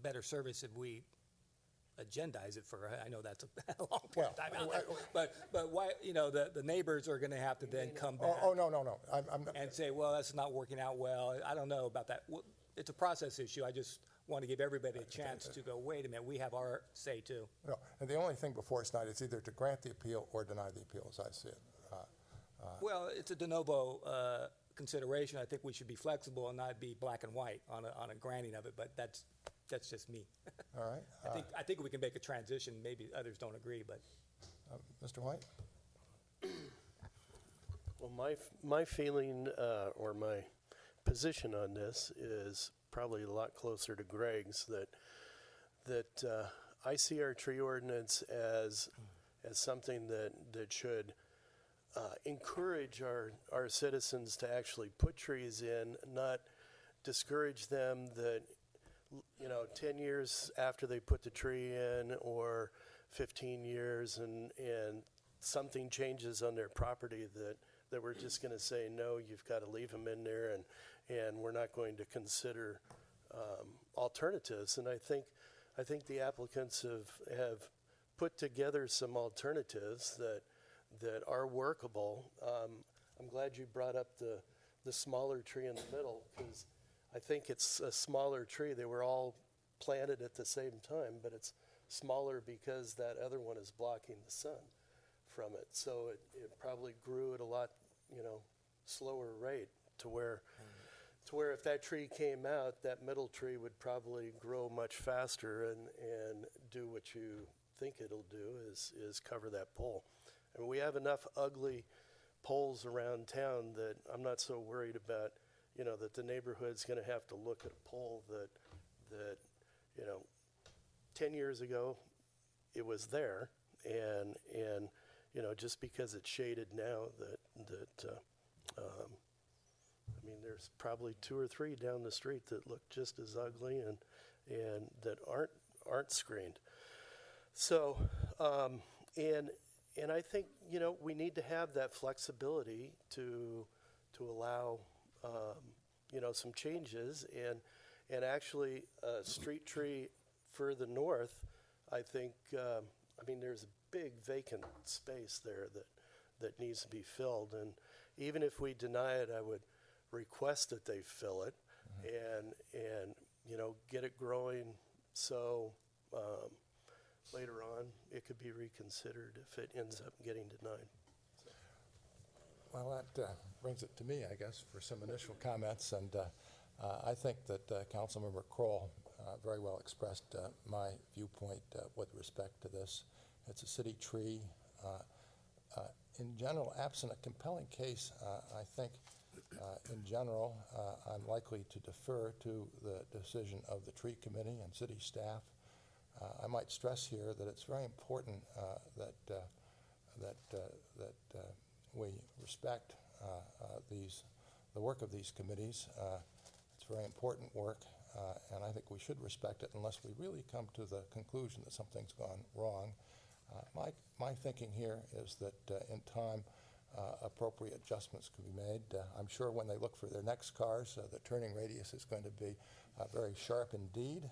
better service if we agendize it for, I know that's a long time out there, but why, the neighbors are going to have to then come back. Oh, no. I'm not. And say, well, that's not working out well. I don't know about that. Well, it's a process issue. I just want to give everybody a chance to go, wait a minute, we have our say too. No, and the only thing before us tonight is either to grant the appeal or deny the appeal, as I see it. Well, it's a de novo consideration. I think we should be flexible and not be black and white on a granting of it, but that's just me. All right. I think we can make a transition. Maybe others don't agree, but. Mr. White? Well, my feeling or my position on this is probably a lot closer to Greg's, that I see our tree ordinance as something that should encourage our citizens to actually put trees in, not discourage them that, 10 years after they put the tree in, or 15 years, and something changes on their property that we're just going to say, no, you've got to leave them in there, and we're not going to consider alternatives. And I think the applicants have put together some alternatives that are workable. I'm glad you brought up the smaller tree in the middle, because I think it's a smaller tree. They were all planted at the same time, but it's smaller because that other one is blocking the sun from it. So it probably grew at a lot, slower rate to where if that tree came out, that middle tree would probably grow much faster and do what you think it'll do is cover that pole. And we have enough ugly poles around town that I'm not so worried about, that the neighborhood's going to have to look at a pole that 10 years ago it was there, and just because it's shaded now there's probably 2 or 3 down the street that look just as ugly and that aren't screened. So, and I think, we need to have that flexibility to allow, some changes, and actually a street tree further north, I think, there's a big vacant space there that needs to be filled. And even if we deny it, I would request that they fill it and get it growing, so later on it could be reconsidered if it ends up getting denied. Well, that brings it to me, I guess, for some initial comments. And I think that Councilmember Kroll very well expressed my viewpoint with respect to this. It's a city tree. In general, absent a compelling case, I think, in general, I'm likely to defer to the decision of the tree committee and city staff. I might stress here that it's very important that we respect the work of these committees. It's very important work, and I think we should respect it unless we really come to the conclusion that something's gone wrong. My thinking here is that in time, appropriate adjustments can be made. I'm sure when they look for their next cars, the turning radius is going to be very sharp indeed.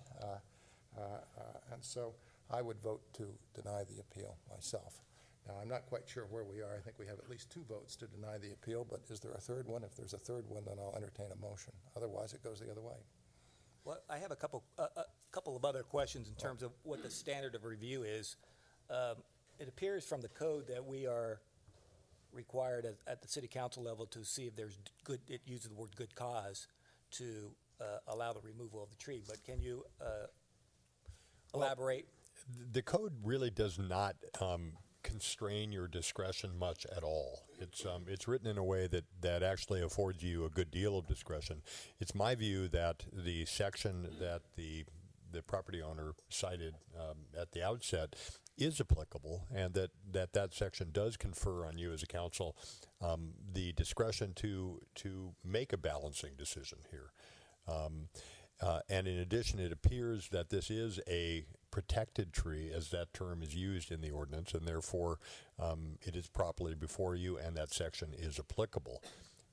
And so I would vote to deny the appeal myself. Now, I'm not quite sure where we are. I think we have at least 2 votes to deny the appeal, but is there a third one? If there's a third one, then I'll entertain a motion. Otherwise, it goes the other way. Well, I have a couple of other questions in terms of what the standard of review is. It appears from the code that we are required at the city council level to see if there's good, it uses the word good cause to allow the removal of the tree. But can you elaborate? The code really does not constrain your discretion much at all. It's written in a way that actually affords you a good deal of discretion. It's my view that the section that the property owner cited at the outset is applicable, and that section does confer on you as a council the discretion to make a balancing decision here. And in addition, it appears that this is a protected tree, as that term is used in the ordinance, and therefore it is properly before you, and that section is applicable.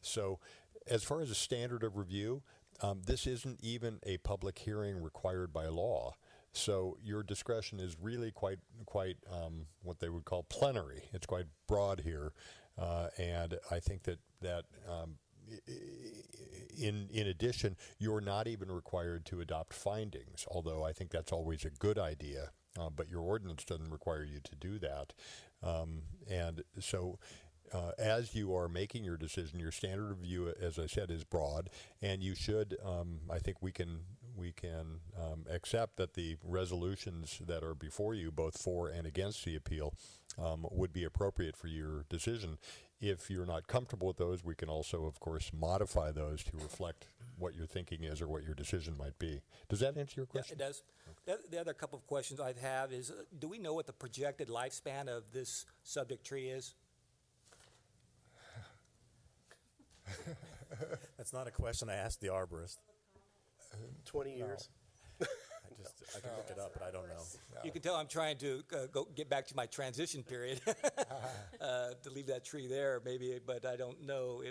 So as far as a standard of review, this isn't even a public hearing required by law. So your discretion is really quite what they would call plenary. It's quite broad here, and I think that in addition, you're not even required to adopt findings, although I think that's always a good idea, but your ordinance doesn't require you to do that. And so as you are making your decision, your standard of review, as I said, is broad, and you should, I think we can accept that the resolutions that are before you, both for and against the appeal, would be appropriate for your decision. If you're not comfortable with those, we can also, of course, modify those to reflect what your thinking is or what your decision might be. Does that answer your question? Yeah, it does. The other couple of questions I have is, do we know what the projected lifespan of this subject tree is? That's not a question I asked the arborist. 20 years. I can look it up, but I don't know. You can tell I'm trying to go get back to my transition period to leave that tree there, maybe, but I don't know.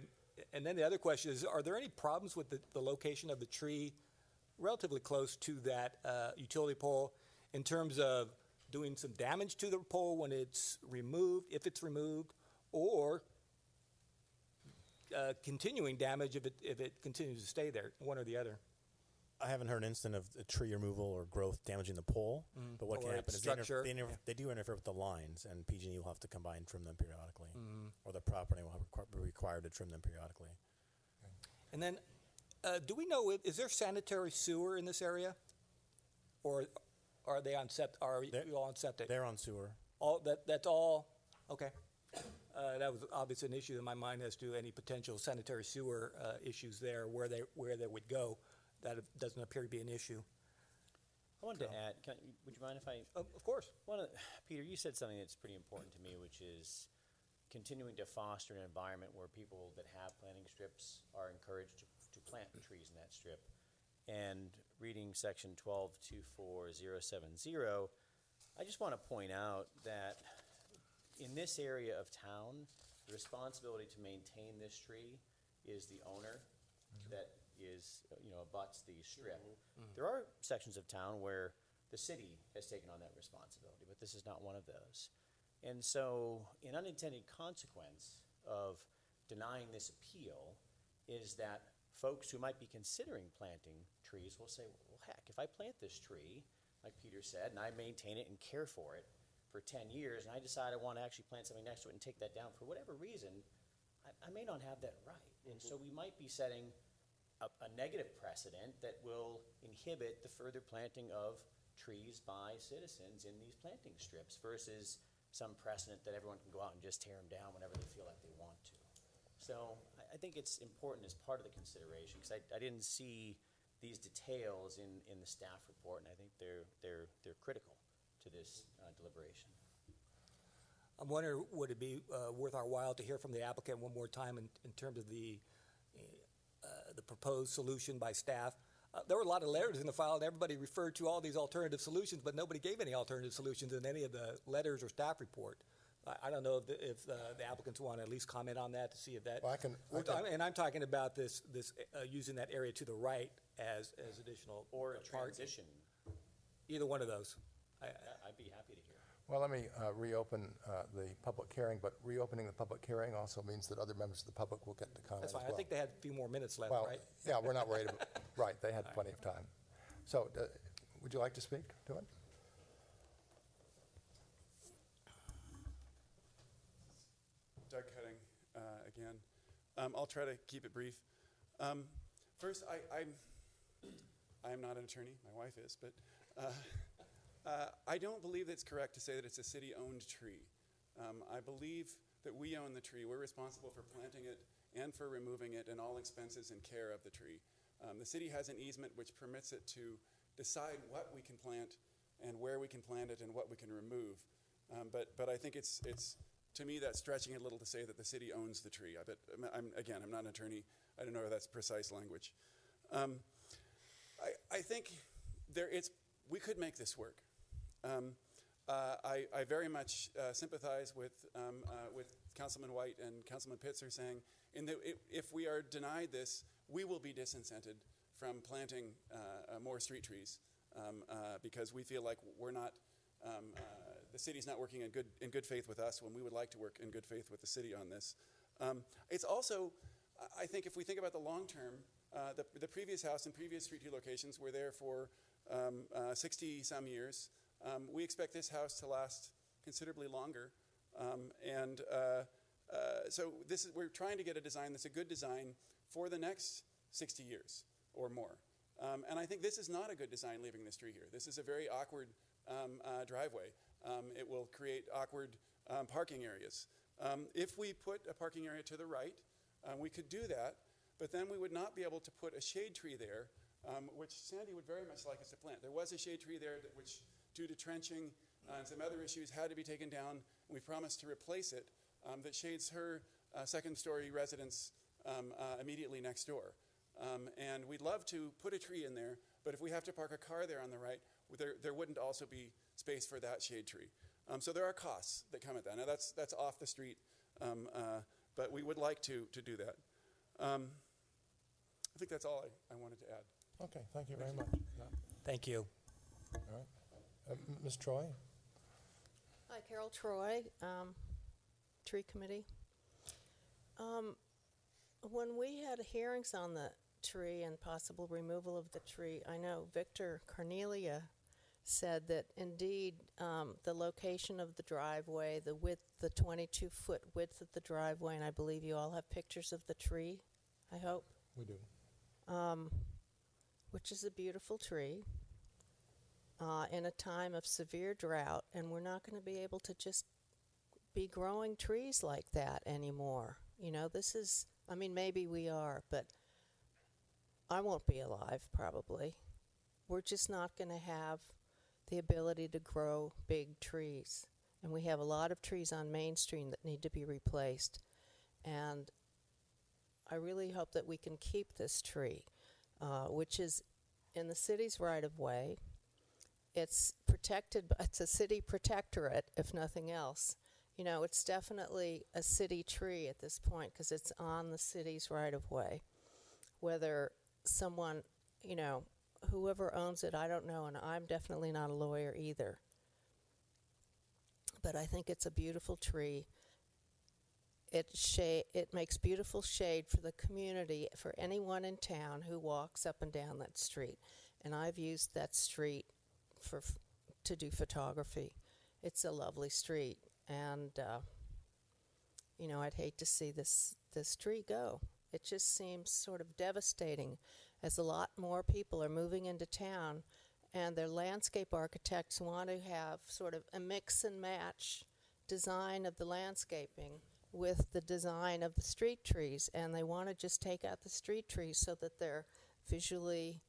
And then the other question is, are there any problems with the location of the tree relatively close to that utility pole in terms of doing some damage to the pole when it's removed, if it's removed, or continuing damage if it continues to stay there, one or the other? I haven't heard an instant of a tree removal or growth damaging the pole, but what Or can happen its is structure. they do interfere with the lines, and PG&E will have to come by and trim them periodically, or the property will be required to trim them periodically. And then, do we know, is there sanitary sewer in this area? Or are they on septic? Are you all on septic? They're on sewer. That's all? Okay. That was obviously an issue in my mind as to any potential sanitary sewer issues there, where they would go. That doesn't appear to be an issue. I wanted to add, would you mind if I? Of course. Peter, you said something that's pretty important to me, which is continuing to foster an environment where people that have planting strips are encouraged to plant trees in that strip. And reading section 1224.070, I just want to point out that in this area of town, the responsibility to maintain this tree is the owner that is, abuts the strip. There are sections of town where the city has taken on that responsibility, but this is not one of those. And so an unintended consequence of denying this appeal is that folks who might be considering planting trees will say, well, heck, if I plant this tree, like Peter said, and I maintain it and care for it for 10 years, and I decide I want to actually plant something next to it and take that down for whatever reason, I may not have that right. And so we might be setting a negative precedent that will inhibit the further planting of trees by citizens in these planting strips versus some precedent that everyone can go out and just tear them down whenever they feel like they want to. So I think it's important as part of the consideration, because I didn't see these details in the staff report, and I think they're critical to this deliberation. I'm wondering, would it be worth our while to hear from the applicant one more time in terms of the proposed solution by staff? There were a lot of letters in the file, and everybody referred to all these alternative solutions, but nobody gave any alternative solutions in any of the letters or staff report. I don't know if the applicants want to at least comment on that to see if that. Well, I can. And I'm talking about this using that area to the right as additional or a transition. Either one of those. I'd be happy to hear. Well, let me reopen the public hearing, but reopening the public hearing also means that other members of the public will get to comment That's fine. as well. I think they had a few more minutes left, Well, right? yeah, we're not worried about. Right, they had plenty of time. So, would you like to speak to it? Doug Cutting again. I'll try to keep it brief. First, I'm not an attorney. My wife is, but I don't believe it's correct to say that it's a city-owned tree. I believe that we own the tree. We're responsible for planting it and for removing it and all expenses and care of the tree. The city has an easement which permits it to decide what we can plant and where we can plant it and what we can remove. But I think it's to me, that's stretching it a little to say that the city owns the tree. I'm not an attorney. I don't know if that's precise language. I think we could make this work. I very much sympathize with Councilman White and Councilman Pitzer saying, if we are denied this, we will be disincented from planting more street trees because we feel like we're not. The city's not working in good faith with us when we would like to work in good faith with the city on this. It's also, I think, if we think about the long term, the previous house and previous street tree locations were there for 60-some years. We expect this house to last considerably longer, so we're trying to get a design that's a good design for the next 60 years or more. And I think this is not a good design leaving this tree here. This is a very awkward driveway. It will create awkward parking areas. If we put a parking area to the right, we could do that, but then we would not be able to put a shade tree there, which Sandy would very much like us to plant. There was a shade tree there which, due to trenching and some other issues, had to be taken down. We promised to replace it that shades her second-story residence immediately next door. And we'd love to put a tree in there, but if we have to park a car there on the right, there wouldn't also be space for that shade tree. So there are costs that come at that. Now that's off the street, but we would like to do that. I think that's all I wanted to add. Okay, thank you very much. Thank you. All right. Ms. Troy? Hi, Carol Troy, Tree Committee. When we had hearings on the tree and possible removal of the tree, I know Victor Cornelia said that indeed the location of the driveway, the width, the 22-foot width of the driveway, and I believe you all have pictures of the tree, I hope. We do. Which is a beautiful tree in a time of severe drought, and we're not going to be able to just be growing trees like that anymore. You know, this is, I mean, maybe we are, but I won't be alive probably. We're just not going to have the ability to grow big trees. And we have a lot of trees on Main Street that need to be replaced. And I really hope that we can keep this tree, which is in the city's right-of-way. It's protected, it's a city protectorate, if nothing else. You know, it's definitely a city tree at this point because it's on the city's right-of-way. Whether someone, you know, whoever owns it, I don't know, and I'm definitely not a lawyer either. But I think it's a beautiful tree. It makes beautiful shade for the community, for anyone in town who walks up and down that street. And I've used that street to do photography. It's a lovely street, and you know, I'd hate to see this tree go. It just seems sort of devastating, as a lot more people are moving into town, and their landscape architects want to have sort of a mix and match design of the landscaping with the design of the street trees, and they want to just take out the street trees so that they're visually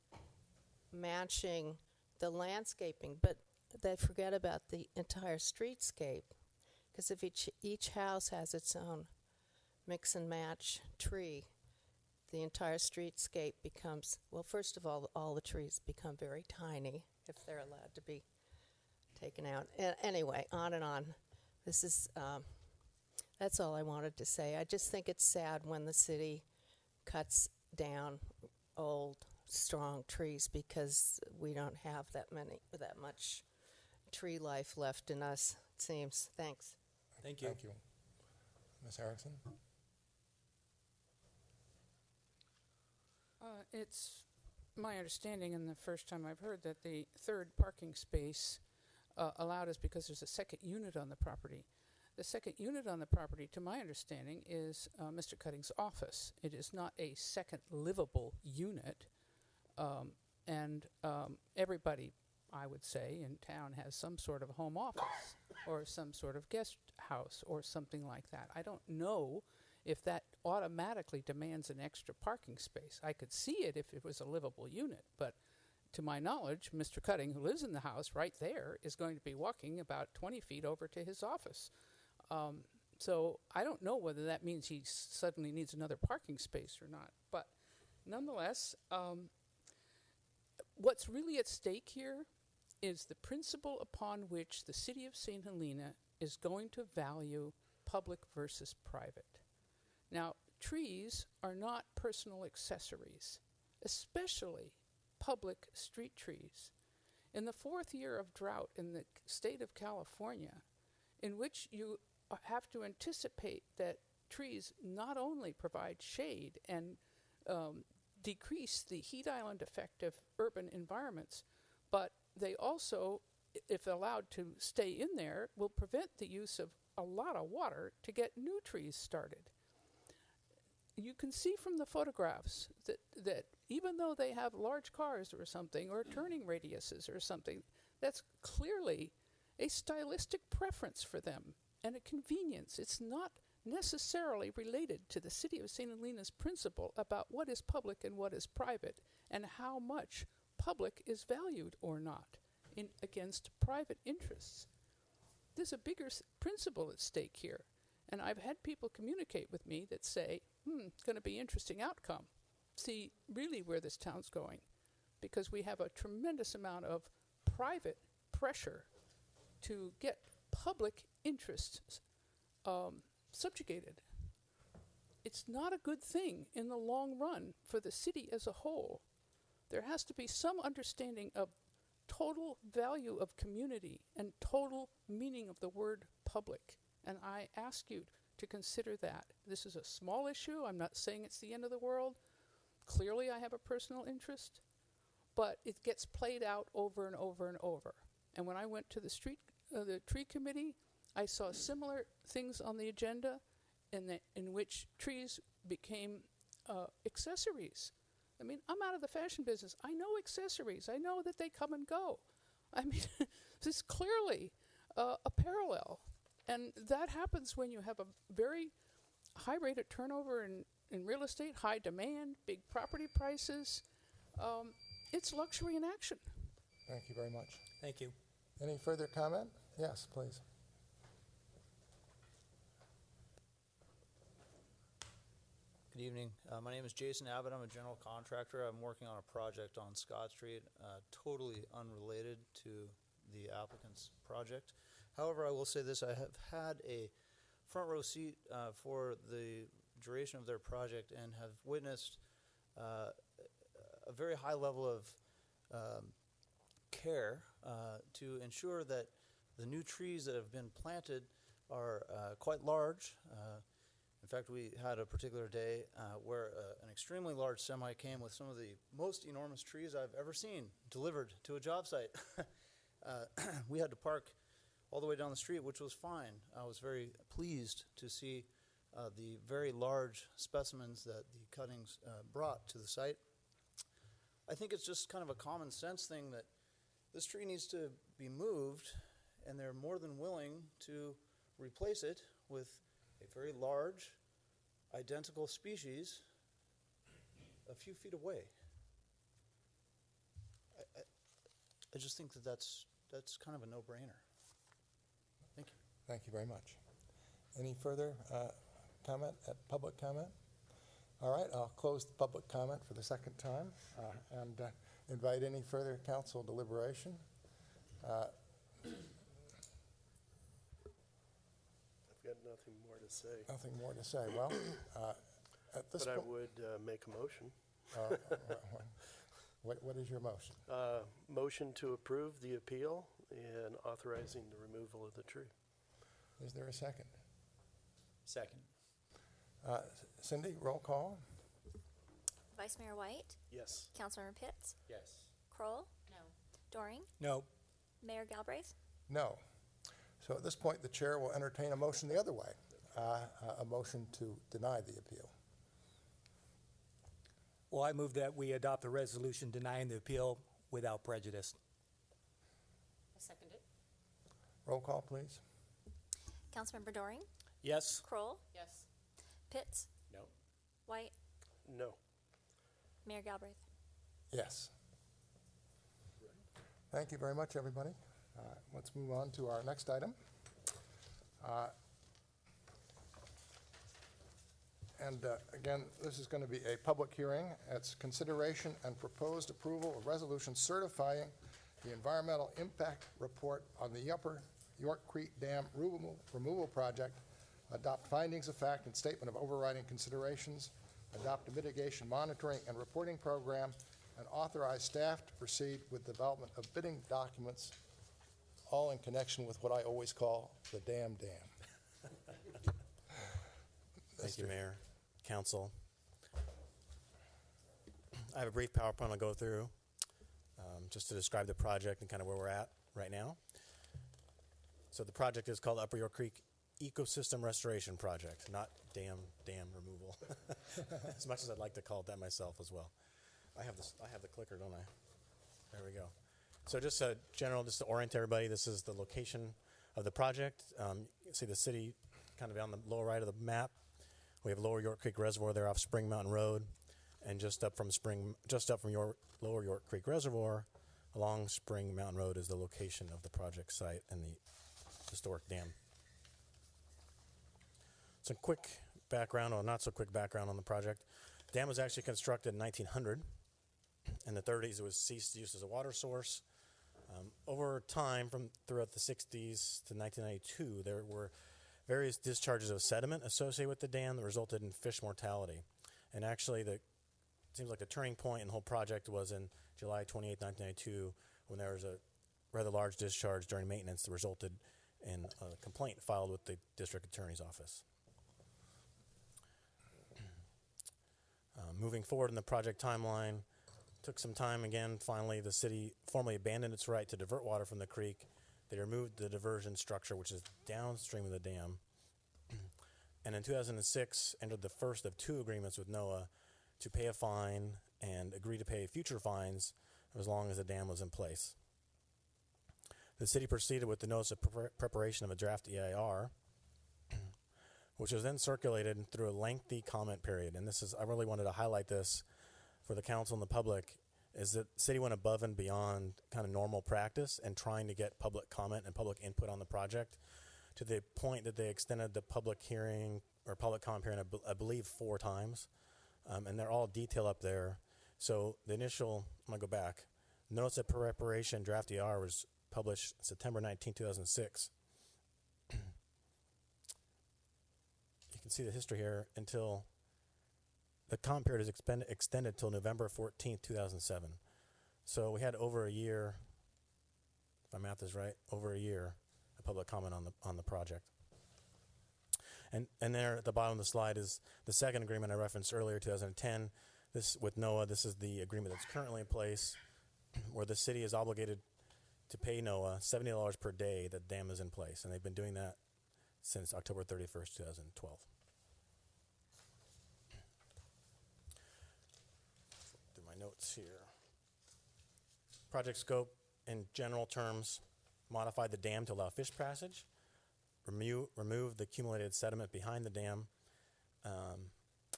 matching the landscaping, but they forget about the entire streetscape, because if each house has its own mix and match tree, the entire streetscape becomes, well, first of all the trees become very tiny if they're allowed to be taken out. Anyway, on and on. This is, that's all I wanted to say. I just think it's sad when the city cuts down old, strong trees because we don't have that much tree life left in us, it seems. Thanks. Thank you. Thank you. Ms. Erickson? It's my understanding, and the first time I've heard, that the third parking space allowed is because there's a second unit on the property. The second unit on the property, to my understanding, is Mr. Cutting's office. It is not a second livable unit. Everybody, I would say, in town has some sort of home office or some sort of guest house or something like that. I don't know if that automatically demands an extra parking space. I could see it if it was a livable unit, but to my knowledge, Mr. Cutting, who lives in the house right there, is going to be walking about 20 feet over to his office. So I don't know whether that means he suddenly needs another parking space or not. But nonetheless, what's really at stake here is the principle upon which the city of St. Helena is going to value public versus private. Now, trees are not personal accessories, especially public street trees. In the fourth year of drought in the state of California, in which you have to anticipate that trees not only provide shade and decrease the heat island effect of urban environments, but they also, if allowed to stay in there, will prevent the use of a lot of water to get new trees started. You can see from the photographs that even though they have large cars or something, or turning radiuses or something, that's clearly a stylistic preference for them and a convenience. It's not necessarily related to the city of St. Helena's principle about what is public and what is private and how much public is valued or not against private interests. There's a bigger principle at stake here. And I've had people communicate with me that say, it's going to be an interesting outcome. See really where this town's going. Because we have a tremendous amount of private pressure to get public interests subjugated. It's not a good thing in the long run for the city as a whole. There has to be some understanding of total value of community and total meaning of the word public. And I ask you to consider that. This is a small issue. I'm not saying it's the end of the world. Clearly, I have a personal interest, but it gets played out over and over and over. And when I went to the tree committee, I saw similar things on the agenda in which trees became accessories. I mean, I'm out of the fashion business. I know accessories. I know that they come and go. I mean, this is clearly a parallel. And that happens when you have a very high rate of turnover in real estate, high demand, big property prices. It's luxury in action. Thank you very much. Thank you. Any further comment? Yes, please. Good evening. My name is Jason Abbott. I'm a general contractor. I'm working on a project on Scott Street, totally unrelated to the applicant's project. However, I will say this. I have had a front row seat for the duration of their project and have witnessed a very high level of care to ensure that the new trees that have been planted are quite large. In fact, we had a particular day where an extremely large semi came with some of the most enormous trees I've ever seen delivered to a job site. We had to park all the way down the street, which was fine. I was very pleased to see the very large specimens that the cuttings brought to the site. I think it's just kind of a common sense thing that this tree needs to be moved, and they're more than willing to replace it with a very large, identical species a few feet away. I just think that that's kind of a no-brainer. Thank you. Thank you very much. Any further comment, public comment? All right, I'll close the public comment for the second time and invite any further council deliberation. I've got nothing more to say. Nothing more to say. Well, at this point. point. I would make a motion. What is your motion? Motion to approve the appeal and authorizing the removal of the tree. Is there a second? Second. Cindy, roll call. Vice Mayor White? Yes. Councilmember Pitts? Yes. Kroll? No. Doring? No. Mayor Galbraith? No. So at this point, the chair will entertain a motion the other way, a motion to deny the appeal. Well, I move that we adopt a resolution denying the appeal without prejudice. I second it. Roll call, please. Councilmember Doring? Yes. Kroll? Yes. Pitts? No. White? No. Mayor Galbraith? Yes. Thank you very much, everybody. Let's move on to our next item. Again, this is going to be a public hearing. It's consideration and proposed approval of resolution certifying the environmental impact report on the Upper York Creek Dam removal project, adopt findings of fact and statement of overriding considerations, adopt a mitigation monitoring and reporting program, and authorize staff to proceed with development of bidding documents, all in connection with what I always call the dam. Thank you, Mayor, Council. I have a brief PowerPoint I'll go through just to describe the project and kind of where we're at right now. So the project is called Upper York Creek Ecosystem Restoration Project, not dam removal, as much as I'd like to call it that myself as well. I have the clicker, don't I? There we go. So just just to orient everybody, this is the location of the project. You see the city kind of on the lower right of the map. We have Lower York Creek Reservoir there off Spring Mountain Road, and just up from Lower York Creek Reservoir along Spring Mountain Road is the location of the project site and the historic dam. Some quick background, or not so quick background on the project. The dam was actually constructed in 1900. In the 30s, it was ceased use as a water source. Over time, from throughout the 60s to 1992, there were various discharges of sediment associated with the dam that resulted in fish mortality. And actually, it seems like the turning point in the whole project was in July 28, 1992, when there was a rather large discharge during maintenance that resulted in a complaint filed with the district attorney's office. Moving forward in the project timeline, took some time again. Finally, the city formally abandoned its right to divert water from the creek. They removed the diversion structure, which is downstream of the dam. And in 2006, entered the first of two agreements with NOAA to pay a fine and agree to pay future fines as long as the dam was in place. The city proceeded with the notice of preparation of a draft EIR, which was then circulated through a lengthy comment period. And I really wanted to highlight this for the council and the public, is that the city went above and beyond kind of normal practice and trying to get public comment and public input on the project, to the point that they extended the public hearing or public comment period, I believe 4 times. And they're all detailed up there. So the initial, I'm going to go back, notice of preparation draft EIR was published September 19, 2006. You can see the history here until the comment period is extended till November 14th, 2007. So we had over a year, if my math is right, over a year of public comment on the project. And there at the bottom of the slide is the second agreement I referenced earlier, 2010. This with NOAA. This is the agreement that's currently in place, where the city is obligated to pay NOAA $70 per day that the dam is in place, and they've been doing that since October 31st, 2012. Do my notes here. Project scope, in general terms, modify the dam to allow fish passage, remove the accumulated sediment behind the dam,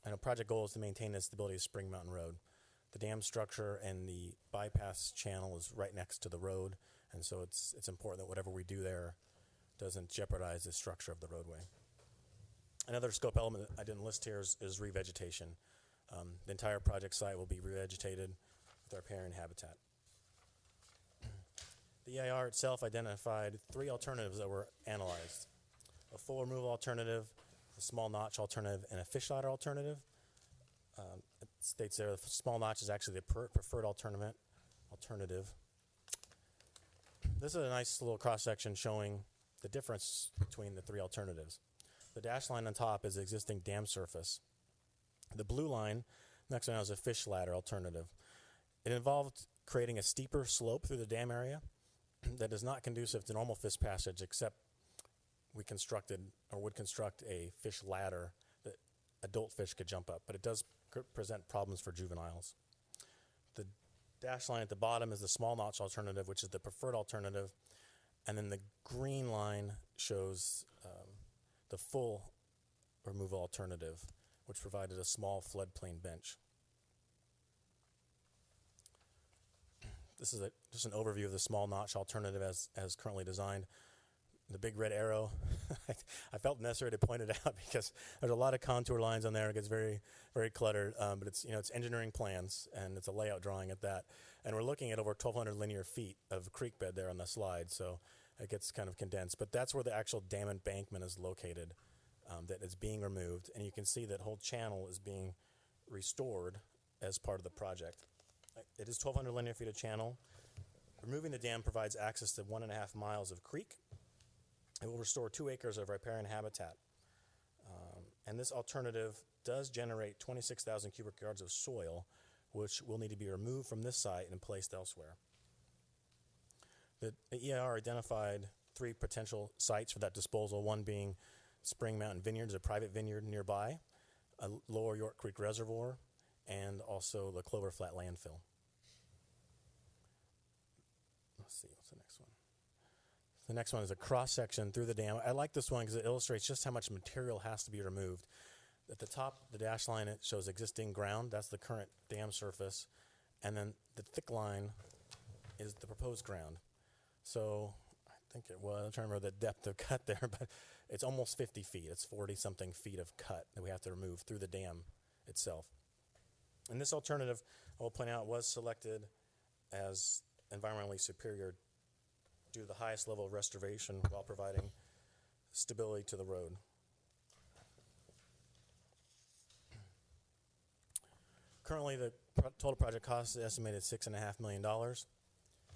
and a project goal is to maintain the stability of Spring Mountain Road. The dam structure and the bypass channel is right next to the road, and so it's important that whatever we do there doesn't jeopardize the structure of the roadway. Another scope element that I didn't list here is revegetation. The entire project site will be revegetated with riparian habitat. The EIR itself identified 3 alternatives that were analyzed: a full removal alternative, a small notch alternative, and a fish ladder alternative. It states there the small notch is actually the preferred alternative. This is a nice little cross-section showing the difference between the 3 alternatives. The dashed line on top is the existing dam surface. The blue line, next one, is a fish ladder alternative. It involved creating a steeper slope through the dam area that is not conducive to normal fish passage, except we constructed or would construct a fish ladder that adult fish could jump up, but it does present problems for juveniles. The dashed line at the bottom is the small notch alternative, which is the preferred alternative, and then the green line shows the full removal alternative, which provided a small floodplain bench. This is just an overview of the small notch alternative as currently designed. The big red arrow, I felt necessary to point it out because there's a lot of contour lines on there. It gets very, very cluttered, but it's engineering plans and it's a layout drawing at that. And we're looking at over 1,200 linear feet of creek bed there on the slide, so it gets kind of condensed. But that's where the actual dam embankment is located, that is being removed, and you can see that whole channel is being restored as part of the project. It is 1,200 linear feet of channel. Removing the dam provides access to 1.5 miles of creek. It will restore 2 acres of riparian habitat. And this alternative does generate 26,000 cubic yards of soil, which will need to be removed from this site and placed elsewhere. The EIR identified 3 potential sites for that disposal, one being Spring Mountain Vineyards, a private vineyard nearby, a Lower York Creek Reservoir, and also the Clover Flat landfill. Let's see, what's the next one? The next one is a cross-section through the dam. I like this one because it illustrates just how much material has to be removed. At the top, the dashed line, it shows existing ground. That's the current dam surface. And then the thick line is the proposed ground. So I think it was, I'm trying to remember the depth of cut there, but it's almost 50 feet. It's 40-something feet of cut that we have to remove through the dam itself. And this alternative, I will point out, was selected as environmentally superior due to the highest level of restoration while providing stability to the road. Currently, the total project cost is estimated $6.5 million.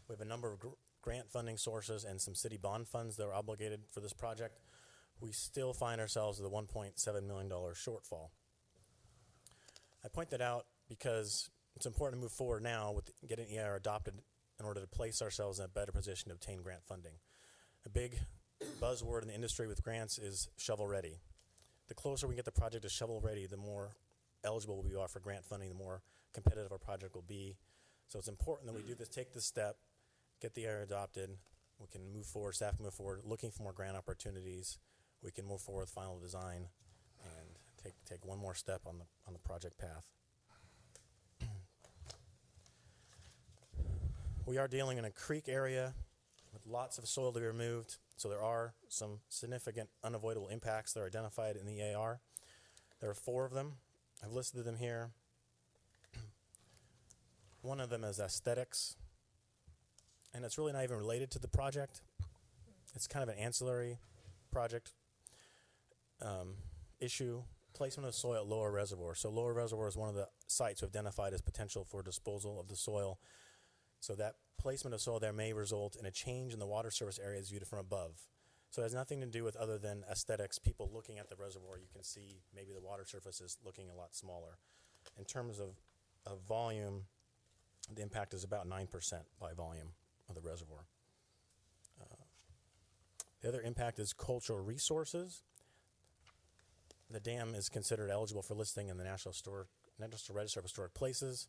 We have a number of grant funding sources and some city bond funds that are obligated for this project. We still find ourselves with a $1.7 million shortfall. I point that out because it's important to move forward now with getting EIR adopted in order to place ourselves in a better position to obtain grant funding. A big buzzword in the industry with grants is shovel ready. The closer we get the project to shovel ready, the more eligible we are for grant funding, the more competitive our project will be. So it's important that we do this, take this step, get the EIR adopted. We can move forward, staff can move forward, looking for more grant opportunities. We can move forward with final design and take one more step on the project path. We are dealing in a creek area with lots of soil to be removed, so there are some significant unavoidable impacts that are identified in the EIR. There are 4 of them. I've listed them here. One of them is aesthetics, and it's really not even related to the project. It's kind of an ancillary project issue. Placement of soil at Lower Reservoir. So Lower Reservoir is one of the sites we've identified as potential for disposal of the soil. So that placement of soil there may result in a change in the water surface areas viewed from above. So it has nothing to do with other than aesthetics. People looking at the reservoir, you can see maybe the water surface is looking a lot smaller. In terms of volume, the impact is about 9% by volume of the reservoir. The other impact is cultural resources. The dam is considered eligible for listing in the National Register of Historic Places.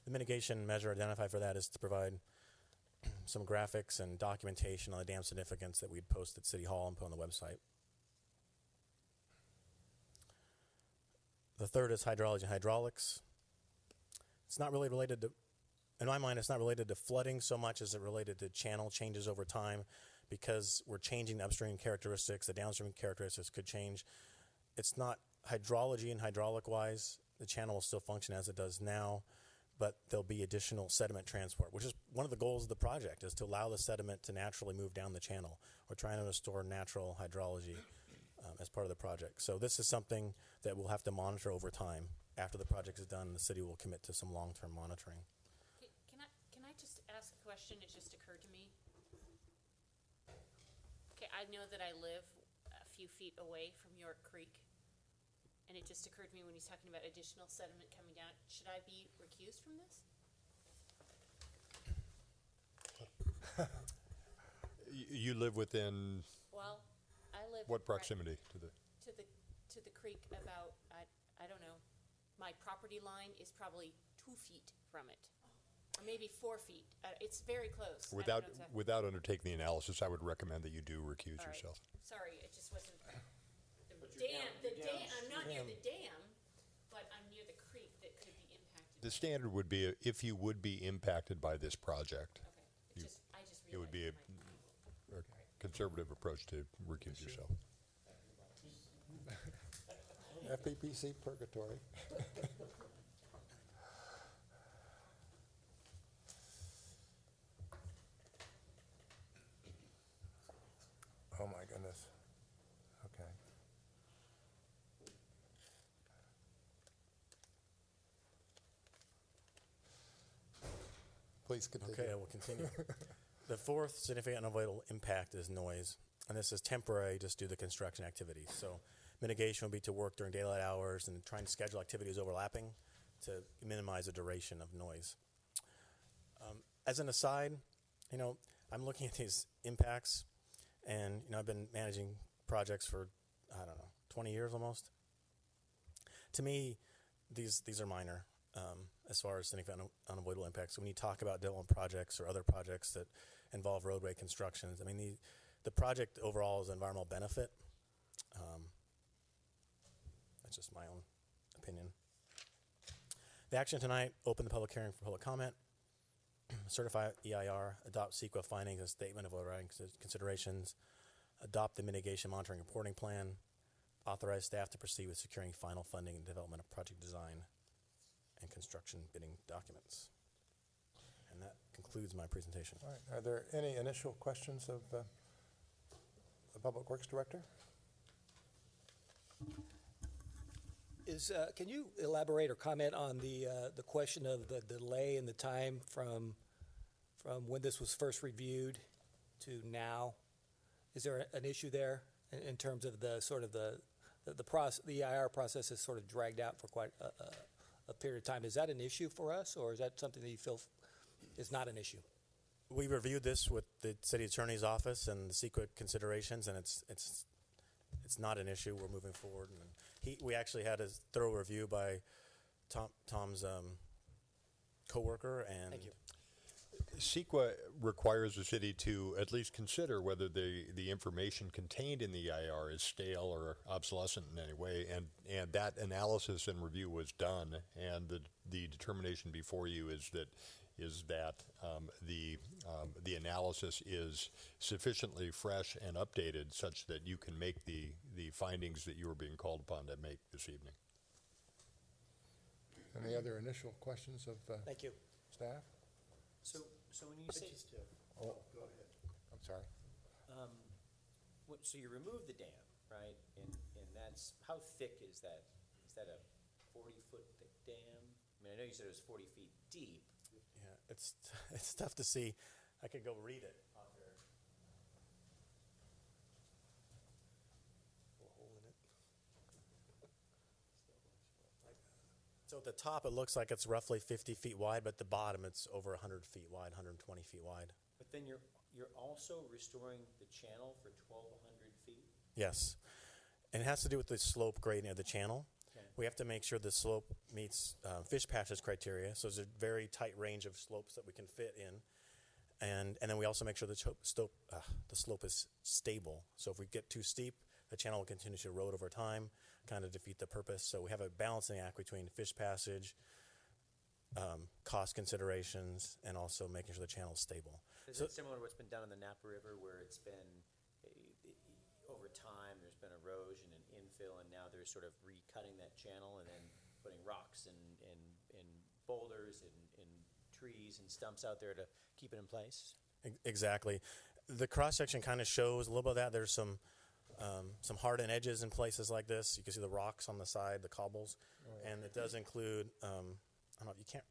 The mitigation measure identified for that is to provide some graphics and documentation on the dam significance that we'd post at City Hall and put on the website. The third is hydrology and hydraulics. It's not really related to, in my mind, it's not related to flooding so much as it related to channel changes over time, because we're changing the upstream characteristics, the downstream characteristics could change. It's not hydrology and hydraulic-wise. The channel will still function as it does now, but there'll be additional sediment transport, which is one of the goals of the project, is to allow the sediment to naturally move down the channel. We're trying to restore natural hydrology as part of the project. So this is something that we'll have to monitor over time. After the project is done, the city will commit to some long-term monitoring. Can I just ask a question? It just occurred to me. Okay, I know that I live a few feet away from York Creek, and it just occurred to me when he's talking about additional sediment coming down. Should I be recused from this? You live within Well, I live what proximity to the? To the creek. About I don't know. My property line is probably 2 feet from it, or maybe 4 feet. It's very close. Without undertaking the analysis, I would recommend that you do recuse All right. yourself. Sorry, it just wasn't. The dam. I'm not near the dam, but I'm near the creek that could be impacted. The standard would be if you would be impacted by this project. Okay. I just it would be a conservative approach to recuse yourself. FPPC purgatory. Oh my goodness. Okay. Please continue. Okay, I will continue. The fourth significant unavoidable impact is noise, and this is temporary just due to construction activities. So mitigation will be to work during daylight hours and trying to schedule activities overlapping to minimize the duration of noise. As an aside, I'm looking at these impacts, and I've been managing projects for, 20 years almost. To me, these are minor as far as significant unavoidable impacts. When you talk about development projects or other projects that involve roadway constructions, the project overall is an environmental benefit. That's just my own opinion. The action tonight: open the public hearing for public comment, certify EIR, adopt CEQA findings and statement of overriding considerations, adopt the mitigation monitoring reporting plan, authorize staff to proceed with securing final funding and development of project design and construction bidding documents. And that concludes my presentation. All right. Are there any initial questions of the Public Works Director? Can you elaborate or comment on the question of the delay in the time from when this was first reviewed to now? Is there an issue there in terms of the sort of the process? The EIR process is sort of dragged out for quite a period of time. Is that an issue for us, or is that something that you feel is not an issue? We reviewed this with the city attorney's office and the CEQA considerations, and it's not an issue. We're moving forward, and we actually had a thorough review by Tom's coworker. And thank you. CEQA requires the city to at least consider whether the information contained in the EIR is stale or obsolescent in any way, and that analysis and review was done, and the determination before you is that the analysis is sufficiently fresh and updated such that you can make the findings that you are being called upon to make this evening. Any other initial questions of Thank you. staff? So when you say, Oh, go ahead. I'm sorry. so you remove the dam, right? And that's, how thick is that? Is that a 40-foot thick dam? I mean, I know you said it was 40 feet deep. yeah, it's tough to see. I could go read it out there. A hole in it. So at the top, it looks like it's roughly 50 feet wide, but at the bottom, it's over 100 feet wide, 120 feet wide. But then you're also restoring the channel for 1,200 feet? Yes. And it has to do with the slope grading of the channel. Okay. We have to make sure the slope meets fish patches criteria. So there's a very tight range of slopes that we can fit in. And then we also make sure the slope is stable. So if we get too steep, the channel will continue to erode over time, kind of defeat the purpose. So we have a balancing act between fish passage, cost considerations, and also making sure the channel is stable. Is it similar to what's been done on the Napa River, where it's been, over time, there's been erosion and infill, and now they're sort of recutting that channel and then putting rocks and boulders and trees and stumps out there to keep it in place? Exactly. The cross-section kind of shows a little bit of that. There's some hardened edges in places like this. You can see the rocks on the side, the cobbles. Oh, yeah. And it does include, I don't know if you can't,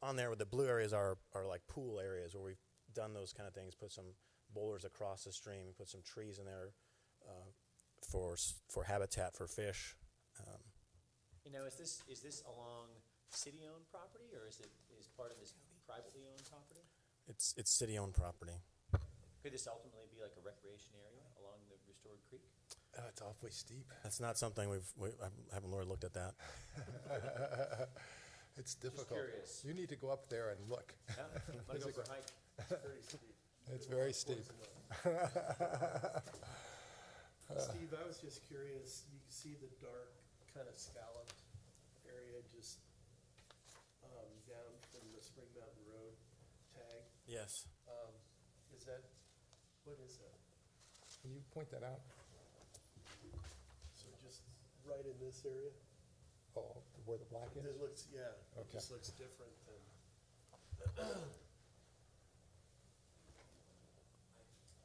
on there with the blue areas are like pool areas where we've done those kind of things, put some boulders across the stream, put some trees in there for habitat for fish. Is this along city-owned property, or is part of this privately owned property? It's city-owned property. Could this ultimately be like a recreation area along the restored creek? It's awfully steep. That's not something I haven't really looked at that. It's difficult. Just curious. You need to go up there and look. Yeah, I'm gonna go for a hike. It's very steep. It's very steep. Steve, I was just curious, you can see the dark kind of scalloped area just down from the Spring Mountain Road tag. Yes. What is that? Can you point that out? So just right in this area? Oh, where the black is? It looks, yeah, it Okay. just looks different than.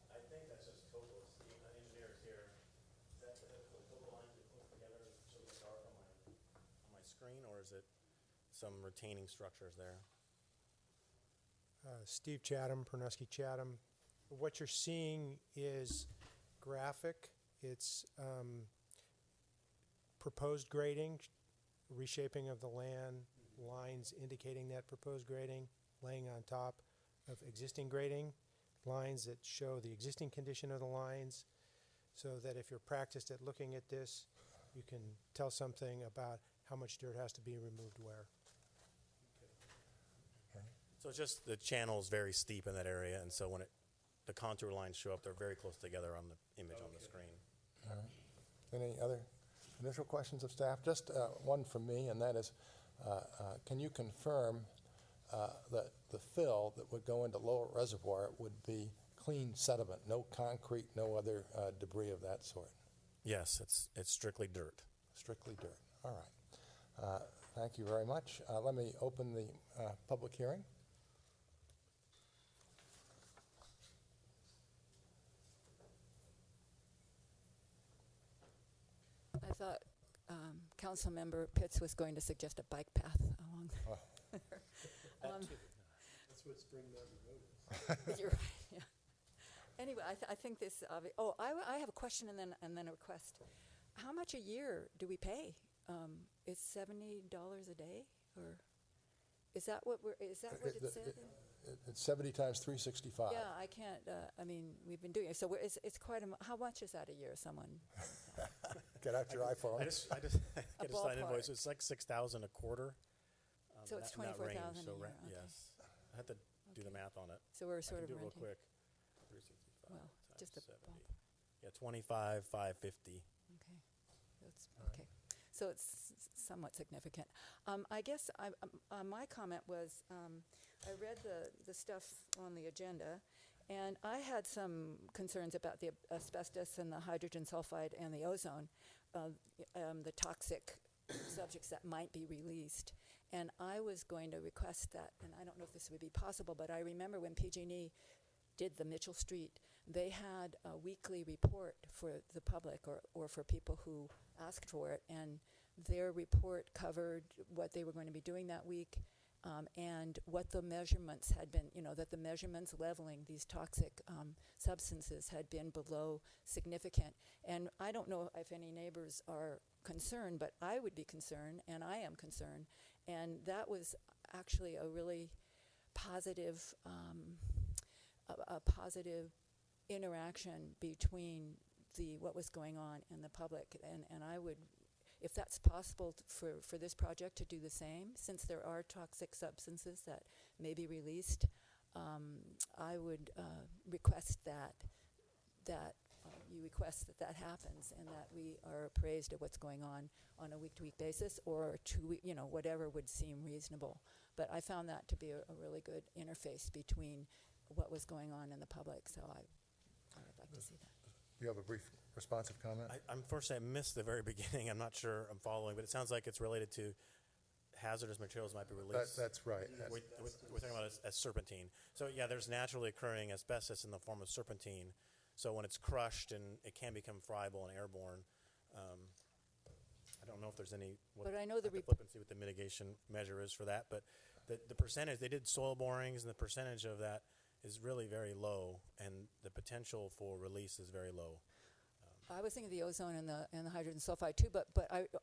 I think that's just topo. Steve, the engineer's here. Is that the topo lines you put together so it's dark on my screen, or is it some retaining structures there? Steve Chatham, Pernuski Chatham. What you're seeing is graphic. It's proposed grading, reshaping of the land, lines indicating that proposed grading, laying on top of existing grading, lines that show the existing condition of the lines, so that if you're practiced at looking at this, you can tell something about how much dirt has to be removed where. So it's just the channel is very steep in that area, and so when the contour lines show up, they're very close together on the image on the screen. All right. Any other initial questions of staff? Just one from me, and that is, can you confirm that the fill that would go into Lower Reservoir would be clean sediment, no concrete, no other debris of that sort? Yes, it's strictly dirt. Strictly dirt. All right. Thank you very much. Let me open the public hearing. I thought Councilmember Pitts was going to suggest a bike path along there. That's what Spring Mountain Road is. You're right, yeah. Anyway, I think this, I have a question and then a request. How much a year do we pay? Is $70 a day, or is that what it said? It's 70 times 365. Yeah, I can't, I mean, we've been doing it, so it's quite how much is that a year, someone? Get out your iPhone. I just get a signed invoice. It's like $6,000 a quarter. So it's in that range. $24,000 a So year, okay. Yes, I had to do the math on it. So we're sort I of can do it real renting. quick. 365 Well, times just a 70. bump. Yeah, 25,550. Okay, that's, okay. So it's somewhat significant. I guess my comment was, I read the stuff on the agenda, and I had some concerns about the asbestos and the hydrogen sulfide and the ozone, the toxic subjects that might be released. And I was going to request that, and I don't know if this would be possible, but I remember when PG&E did the Mitchell Street, they had a weekly report for the public or for people who asked for it, and their report covered what they were going to be doing that week, and what the measurements had been, that the measurements leveling these toxic substances had been below significant. And I don't know if any neighbors are concerned, but I would be concerned, and I am concerned. And that was actually a really positive, a positive interaction between what was going on in the public. And I would, if that's possible for this project to do the same, since there are toxic substances that may be released, I would request that you request that happens, and that we are appraised of what's going on a week-to-week basis, or whatever would seem reasonable. But I found that to be a really good interface between what was going on in the public, so I would like to see that. You have a brief responsive comment? Unfortunately, I missed the very beginning. I'm not sure I'm following, but it sounds like it's related to hazardous materials might be released. That's right. We're talking about as serpentine. So yeah, there's naturally occurring asbestos in the form of serpentine. So when it's crushed, and it can become friable and airborne. I don't know if there's any. But I know the flip and see what the mitigation measure is for that. But the percentage, they did soil borings, and the percentage of that is really very low, and the potential for release is very low. I was thinking of the ozone and the hydrogen sulfide too, but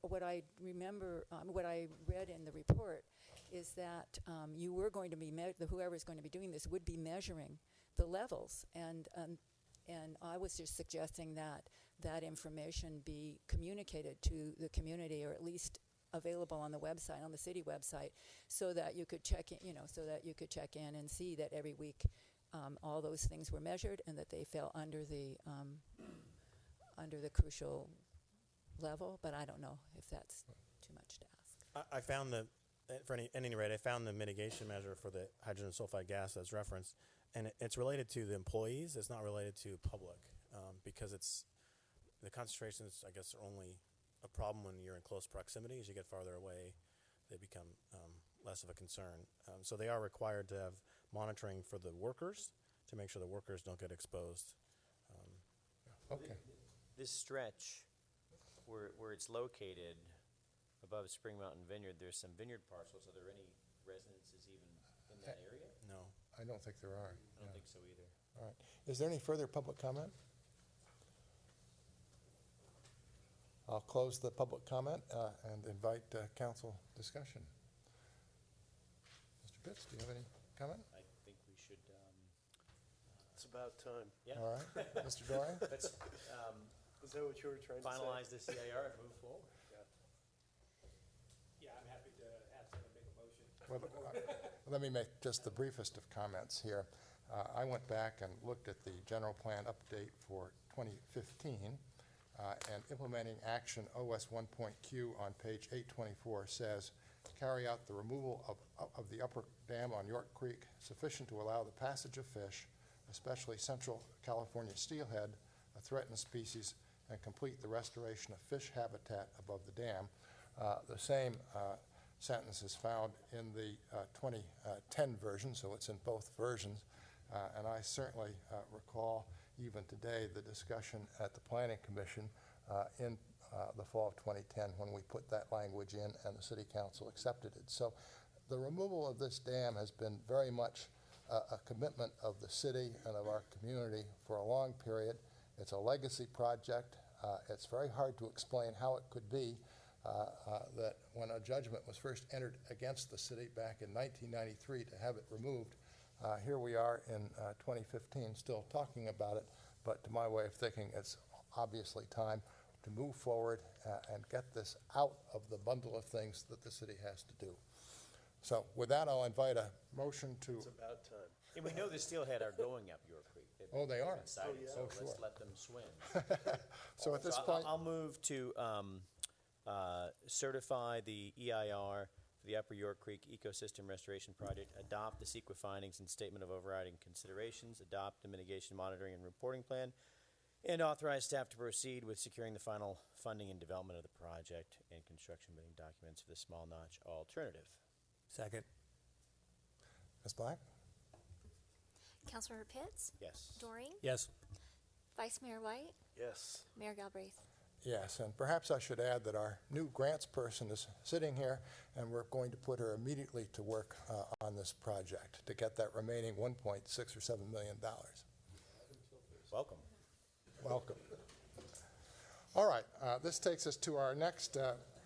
what I remember, what I read in the report is that you were going to be whoever is going to be doing this would be measuring the levels, and I was just suggesting that information be communicated to the community, or at least available on the website, on the city website, so that you could check in, and see that every week all those things were measured, and that they fell under the crucial level. But I don't know if that's too much to ask. I found at any rate, I found the mitigation measure for the hydrogen sulfide gas as referenced, and it's related to the employees. It's not related to public, because the concentrations, I guess, are only a problem when you're in close proximity. As you get farther away, they become less of a concern. So they are required to have monitoring for the workers to make sure the workers don't get exposed. Okay. This stretch, where it's located above Spring Mountain Vineyard, there's some vineyard parcels. Are there any residences even in that area? No. I don't think there are. I don't think so either. All right. Is there any further public comment? I'll close the public comment and invite council discussion. Mr. Pitts, do you have any comment? I think we should. It's about time. Yeah. All right. Mr. Doring? Let's, is that what you were trying finalize to say? the CIR and move forward? Yeah, I'm happy to have someone make a motion. Let me make just the briefest of comments here. I went back and looked at the general plan update for 2015, and implementing action OS 1.Q on page 824 says, carry out the removal of the upper dam on York Creek sufficient to allow the passage of fish, especially Central California steelhead, a threatened species, and complete the restoration of fish habitat above the dam. The same sentence is found in the 2010 version, so it's in both versions. And I certainly recall even today the discussion at the Planning Commission in the fall of 2010 when we put that language in and the City Council accepted it. So the removal of this dam has been very much a commitment of the city and of our community for a long period. It's a legacy project. It's very hard to explain how it could be that when a judgment was first entered against the city back in 1993 to have it removed, here we are in 2015 still talking about it, but to my way of thinking, it's obviously time to move forward and get this out of the bundle of things that the city has to do. So with that, I'll invite a motion to... It's about time. And we know the steelhead are going up York Creek. Oh, they are? Excited, Oh, yeah. so Oh, sure. let's let them swim. So at this So point... I'll move to certify the EIR for the Upper York Creek Ecosystem Restoration Project, adopt the CEQA findings and statement of overriding considerations, adopt the mitigation monitoring and reporting plan, and authorize staff to proceed with securing the final funding and development of the project and construction bidding documents for the small notch alternative. Second. Ms. Black? Councilmember Pitts? Yes. Doring? Yes. Vice Mayor White? Yes. Mayor Galbraith? Yes, and perhaps I should add that our new grants person is sitting here, and we're going to put her immediately to work on this project to get that remaining $1.6 or $7 million. Welcome. Welcome. All right, this takes us to our next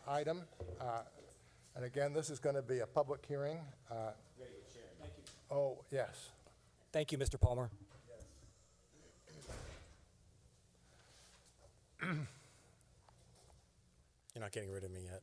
item. And again, this is going to be a public hearing. Oh, yes. Thank you, Mr. Palmer. You're not getting rid of me yet.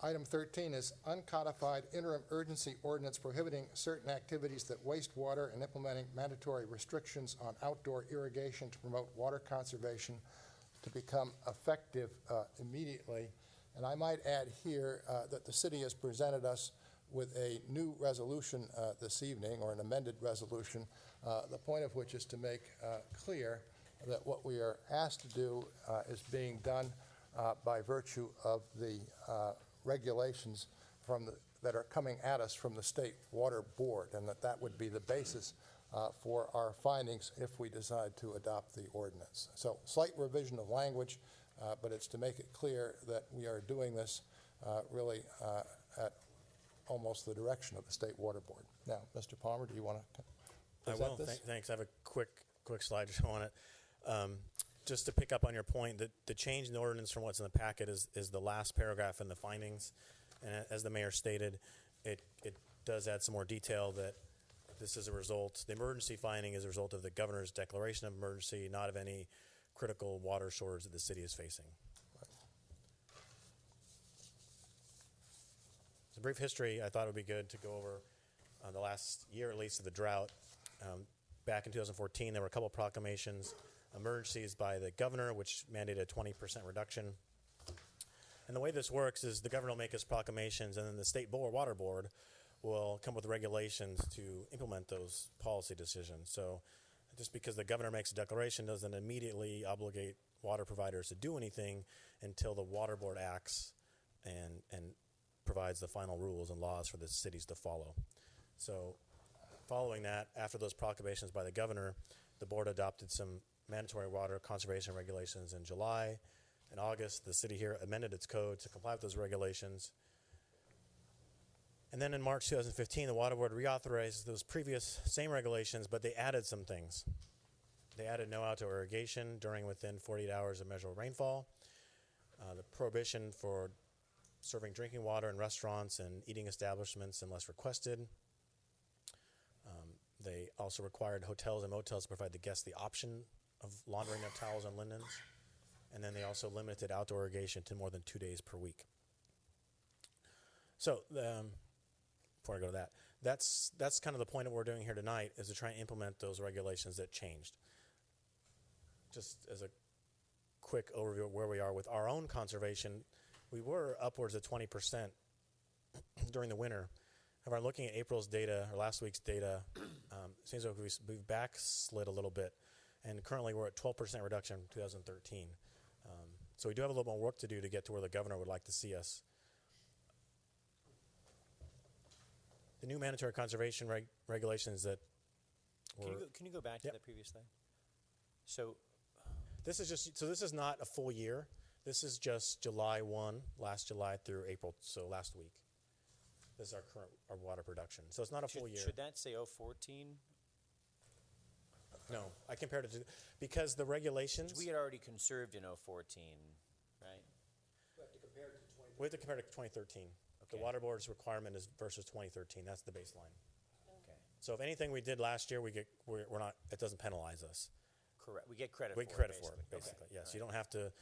Item 13 is uncodified interim urgency ordinance prohibiting certain activities that waste water and implementing mandatory restrictions on outdoor irrigation to promote water conservation to become effective immediately. And I might add here that the city has presented us with a new resolution this evening, or an amended resolution, the point of which is to make clear that what we are asked to do is being done by virtue of the regulations that are coming at us from the State Water Board, and that would be the basis for our findings if we decide to adopt the ordinance. So slight revision of language, but it's to make it clear that we are doing this really at almost the direction of the State Water Board. Now, Mr. Palmer, do you want to present I will. this? Thanks. I have a quick slideshow on it. Just to pick up on your point, that the change in the ordinance from what's in the packet is the last paragraph in the findings. And as the mayor stated, it does add some more detail that this is a result, the emergency finding is a result of the governor's declaration of emergency, not of any critical water shortage that the city is facing. As a brief history, I thought it would be good to go over the last year at least of the drought. Back in 2014, there were a couple proclamations, emergencies by the governor, which mandated a 20% reduction. And the way this works is the governor will make his proclamations, and then the State Water Board will come with regulations to implement those policy decisions. So just because the governor makes a declaration doesn't immediately obligate water providers to do anything until the water board acts and provides the final rules and laws for the cities to follow. So following that, after those proclamations by the governor, the board adopted some mandatory water conservation regulations in July. In August, the city here amended its code to comply with those regulations. And then in March 2015, the Water Board reauthorized those previous same regulations, but they added some things. They added no outdoor irrigation during within 48 hours of measurable rainfall, the prohibition for serving drinking water in restaurants and eating establishments unless requested. They also required hotels and motels to provide the guests the option of laundering of towels and linens. And then they also limited outdoor irrigation to more than 2 days per week. So before I go to that, that's kind of the point of what we're doing here tonight, is to try and implement those regulations that changed. Just as a quick overview of where we are with our own conservation, we were upwards of 20% during the winter. However, looking at April's data, or last week's data, it seems like we've backslid a little bit. And currently we're at 12% reduction from 2013. So we do have a little more work to do to get to where the governor would like to see us. The new mandatory conservation regulations that Can you go back to the previous slide? So this is not a full year. This is just July 1, last July through April, so last week. This is our water production. So it's not a full year. Should that say 014? No, I compared it to, because the regulations. We had already conserved in 014, right? We have to compare it to 2013. We have to compare it to 2013. The water board's requirement is versus 2013. That's the baseline. Okay. So if anything we did last year, we're not. It doesn't penalize us. Correct. We get credit. We get credit for it, basically. Yes. You don't have to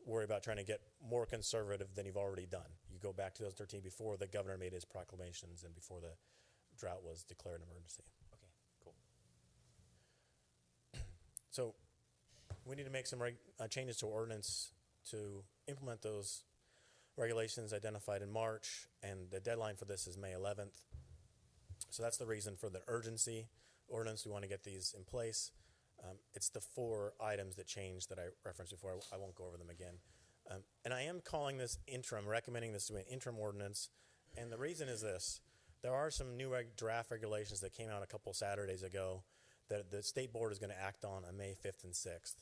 worry about trying to get more conservative than you've already done. You go back to 2013 before the governor made his proclamations and before the drought was declared an emergency. Okay. Cool. So we need to make some changes to ordinance to implement those regulations identified in March, and the deadline for this is May 11th. So that's the reason for the urgency ordinance. We want to get these in place. It's the 4 items that changed that I referenced before. I won't go over them again. And I am calling this interim, recommending this to be an interim ordinance. And the reason is this. There are some new draft regulations that came out a couple Saturdays ago that the state board is going to act on May 5th and 6th.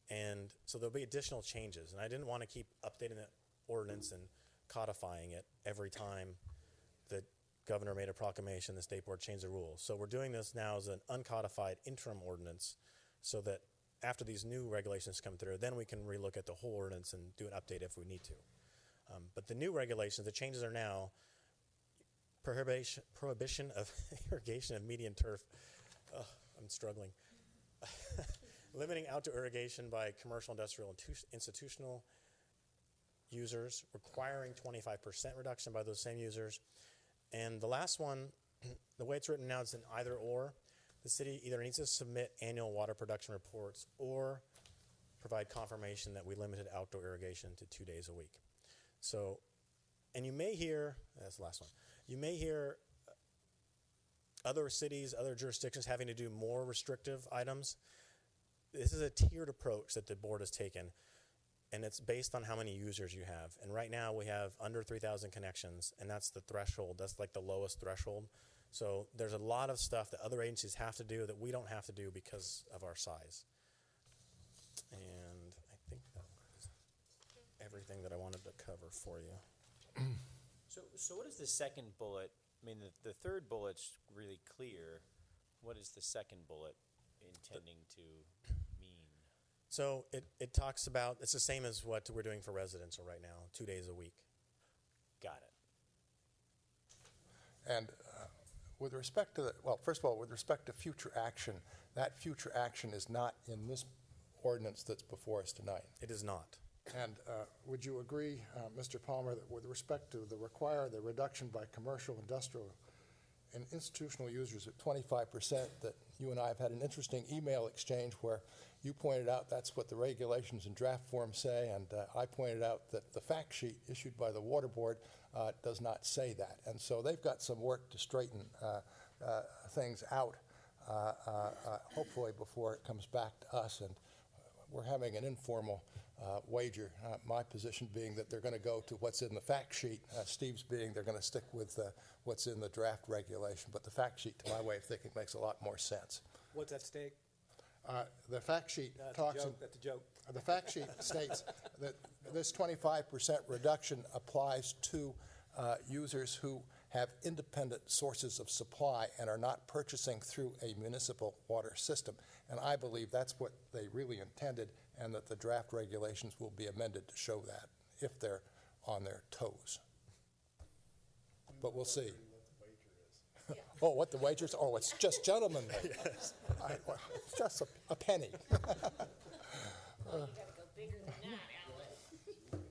And so there'll be additional changes. And I didn't want to keep updating the ordinance and codifying it every time the governor made a proclamation, the state board changed the rules. So we're doing this now as an uncodified interim ordinance so that after these new regulations come through, then we can relook at the whole ordinance and do an update if we need to. But the new regulations, the changes are now prohibition of irrigation of median turf. I'm struggling. Limiting outdoor irrigation by commercial, industrial, and institutional users, requiring 25% reduction by those same users. And the last one, the way it's written now, it's an either or. The city either needs to submit annual water production reports or provide confirmation that we limited outdoor irrigation to 2 days a week. So, and you may hear, that's the last one, you may hear other cities, other jurisdictions having to do more restrictive items. This is a tiered approach that the board has taken, and it's based on how many users you have. And right now we have under 3,000 connections, and that's the threshold. That's like the lowest threshold. So there's a lot of stuff that other agencies have to do that we don't have to do because of our size. And I think that was everything that I wanted to cover for you. So what is the second bullet? I mean, the third bullet's really clear. What is the second bullet intending to mean? So it talks about, it's the same as what we're doing for residential right now, 2 days a week. Got it. And with respect to first of all, with respect to future action, that future action is not in this ordinance that's before us tonight. It is not. And would you agree, Mr. Palmer, that with respect to the reduction by commercial, industrial, and institutional users at 25%, that you and I have had an interesting email exchange where you pointed out that's what the regulations and draft form say, and I pointed out that the fact sheet issued by the Water Board does not say that. And so they've got some work to straighten things out, hopefully before it comes back to us. And we're having an informal wager, my position being that they're going to go to what's in the fact sheet, Steve's being they're going to stick with what's in the draft regulation. But the fact sheet, to my way of thinking, makes a lot more sense. What's at stake? The fact sheet talks. That's a joke. The fact sheet states that this 25% reduction applies to users who have independent sources of supply and are not purchasing through a municipal water system. And I believe that's what they really intended, and that the draft regulations will be amended to show that if they're on their toes. But we'll see. Oh, what the wager is? Oh, it's just gentlemen. Yes. It's just a penny. You gotta go bigger than that, Alan.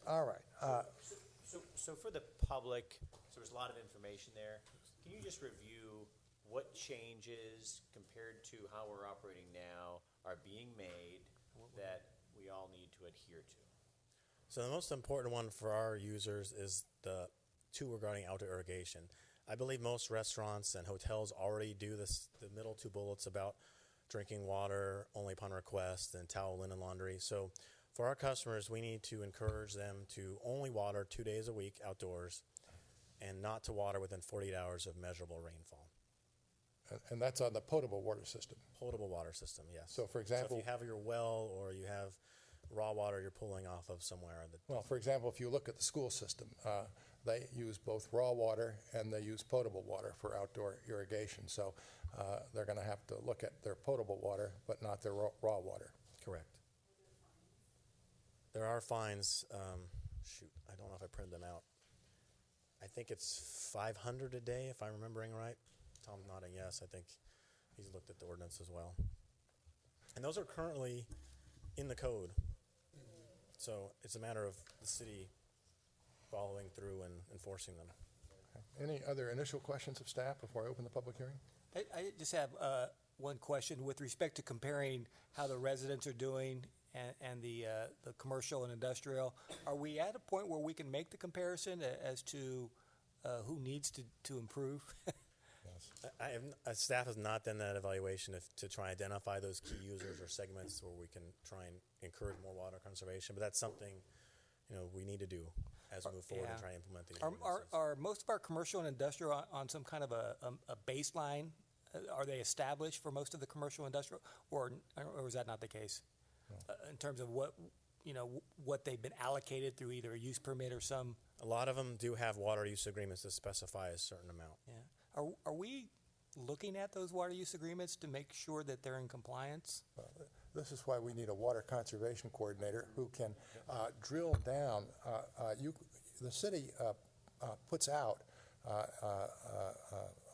All right. So for the public, so there's a lot of information there. Can you just review what changes compared to how we're operating now are being made that we all need to adhere to? So the most important one for our users is the 2 regarding outdoor irrigation. I believe most restaurants and hotels already do this, the middle 2 bullets about drinking water only upon request and towel, linen, laundry. So For our customers, we need to encourage them to only water 2 days a week outdoors and not to water within 48 hours of measurable rainfall. And that's on the potable water system. Potable water system, yes. So, for example, if you have your well or you have raw water you're pulling off of somewhere. Well, for example, if you look at the school system, they use both raw water and they use potable water for outdoor irrigation. So they're going to have to look at their potable water, but not their raw water. Correct. There are fines. Shoot, I don't know if I printed them out. I think it's $500 a day, if I'm remembering right. Tom's nodding yes. I think he's looked at the ordinance as well. And those are currently in the code. So it's a matter of the city following through and enforcing them. Okay. Any other initial questions of staff before I open the public hearing? I just have one question with respect to comparing how the residents are doing and the commercial and industrial. Are we at a point where we can make the comparison as to who needs to improve? Staff has not done that evaluation to try and identify those key users or segments where we can try and encourage more water conservation. But that's something we need to do as we move forward and try and implement these. Are most of our commercial and industrial on some kind of a baseline? Are they established for most of the commercial and industrial, or is that not the case? No. In terms of what they've been allocated through either a use permit or some. A lot of them do have water use agreements that specify a certain amount. Yeah. Are we looking at those water use agreements to make sure that they're in compliance? This is why we need a water conservation coordinator who can drill down. The city puts out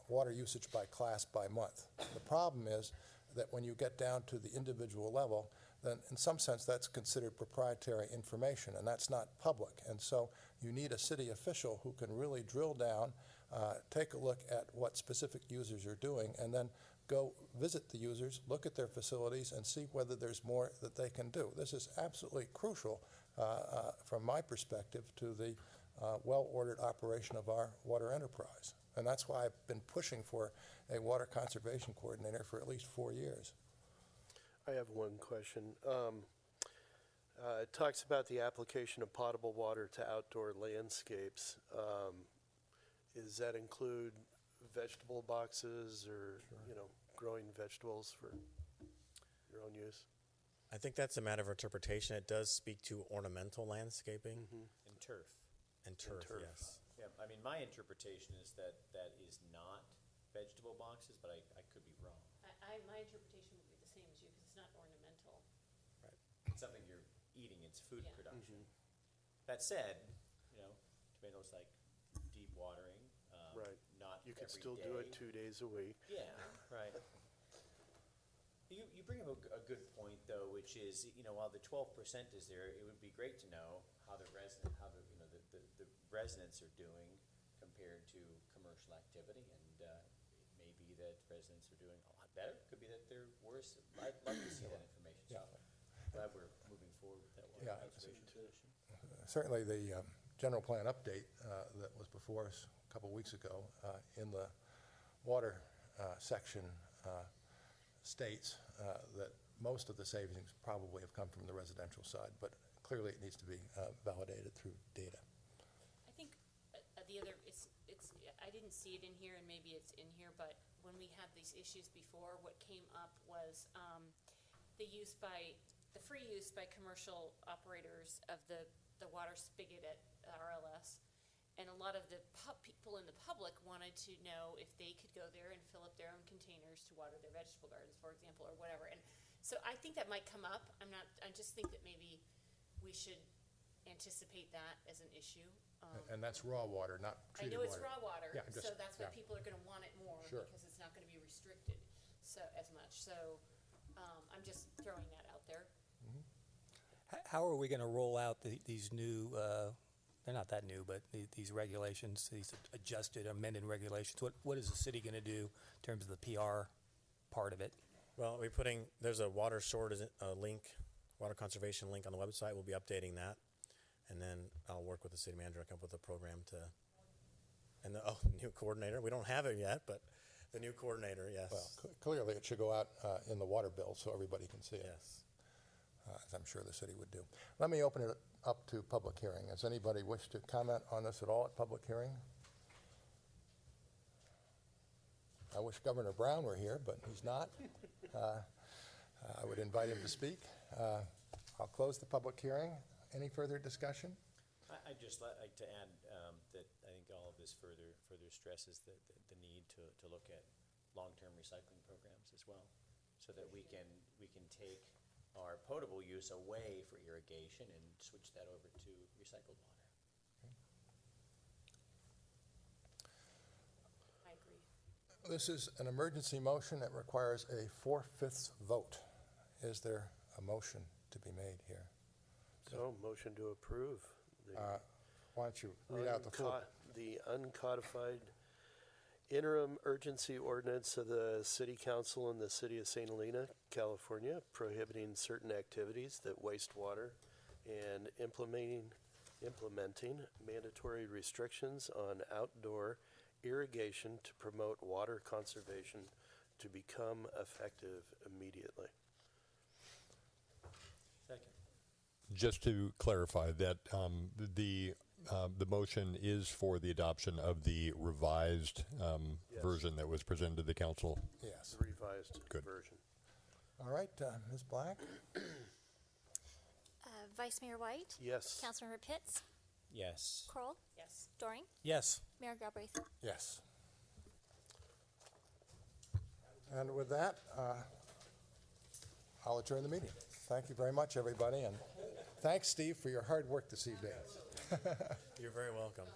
water usage by class by month. The problem is that when you get down to the individual level, then in some sense that's considered proprietary information, and that's not public. And so you need a city official who can really drill down, take a look at what specific users are doing, and then go visit the users, look at their facilities, and see whether there's more that they can do. This is absolutely crucial from my perspective to the well-ordered operation of our water enterprise. And that's why I've been pushing for a water conservation coordinator for at least 4 years. I have one question. It talks about the application of potable water to outdoor landscapes. Does that include vegetable boxes or, growing vegetables for your own use? I think that's a matter of interpretation. It does speak to ornamental landscaping. And turf. And turf, yes. Yeah, I mean, my interpretation is that is not vegetable boxes, but I could be wrong. My interpretation would be the same as you because it's not ornamental. Right. It's something you're eating. It's food production. That said, tomatoes like deep watering. Right. Not you could every still day. do it 2 days a week. Yeah, right. You bring up a good point though, which is while the 12% is there, it would be great to know how the residents are doing compared to commercial activity, and it may be that residents are doing a lot better. Could be that they're worse. I'd like to see that information. So glad we're moving forward with that water conservation position. Certainly, the general plan update that was before us a couple weeks ago in the water section states that most of the savings probably have come from the residential side, but clearly it needs to be validated through data. I think the other, I didn't see it in here, and maybe it's in here, but when we had these issues before, what came up was the free use by commercial operators of the water spigot at RLS. And a lot of the people in the public wanted to know if they could go there and fill up their own containers to water their vegetable gardens, for example, or whatever. And so I think that might come up. I just think that maybe we should anticipate that as an issue. And that's raw water, not treated water. I know it's raw water, yeah, so that's why people are going to want it more because it's not going to be restricted as much. So I'm just throwing that out there. How are we going to roll out these new? They're not that new, but these regulations, these adjusted, amended regulations. What is the city going to do in terms of the PR part of it? Well, there's a water conservation link on the website. We'll be updating that. And then I'll work with the city manager and come up with a program and the new coordinator. We don't have it yet, but the new coordinator, yes. Well, clearly it should go out in the water bill so everybody can see it. Yes. As I'm sure the city would do. Let me open it up to public hearing. Does anybody wish to comment on this at all at public hearing? I wish Governor Brown were here, but he's not. I would invite him to speak. I'll close the public hearing. Any further discussion? I'd just like to add that I think all of this further stresses the need to look at long-term recycling programs as well, so that we can take our potable use away for irrigation and switch that over to recycled water. I agree. This is an emergency motion that requires a 4/5 vote. Is there a motion to be made here? So, motion to approve. Why don't you read out the full? The uncodified interim urgency ordinance of the City Council in the City of St. Helena, California, prohibiting certain activities that waste water and implementing mandatory restrictions on outdoor irrigation to promote water conservation to become effective immediately. Second. Just to clarify that the motion is for the adoption of the revised Yes. version that was presented to the council. Yes. The revised Good. version. All right, Ms. Black? Vice Mayor White? Yes. Councilmember Pitts? Yes. Kroll? Yes. Doring? Yes. Mayor Galbraith? Yes. And with that, I'll adjourn the meeting. Thank you very much, everybody, and thanks, Steve, for your hard work this evening. You're very welcome.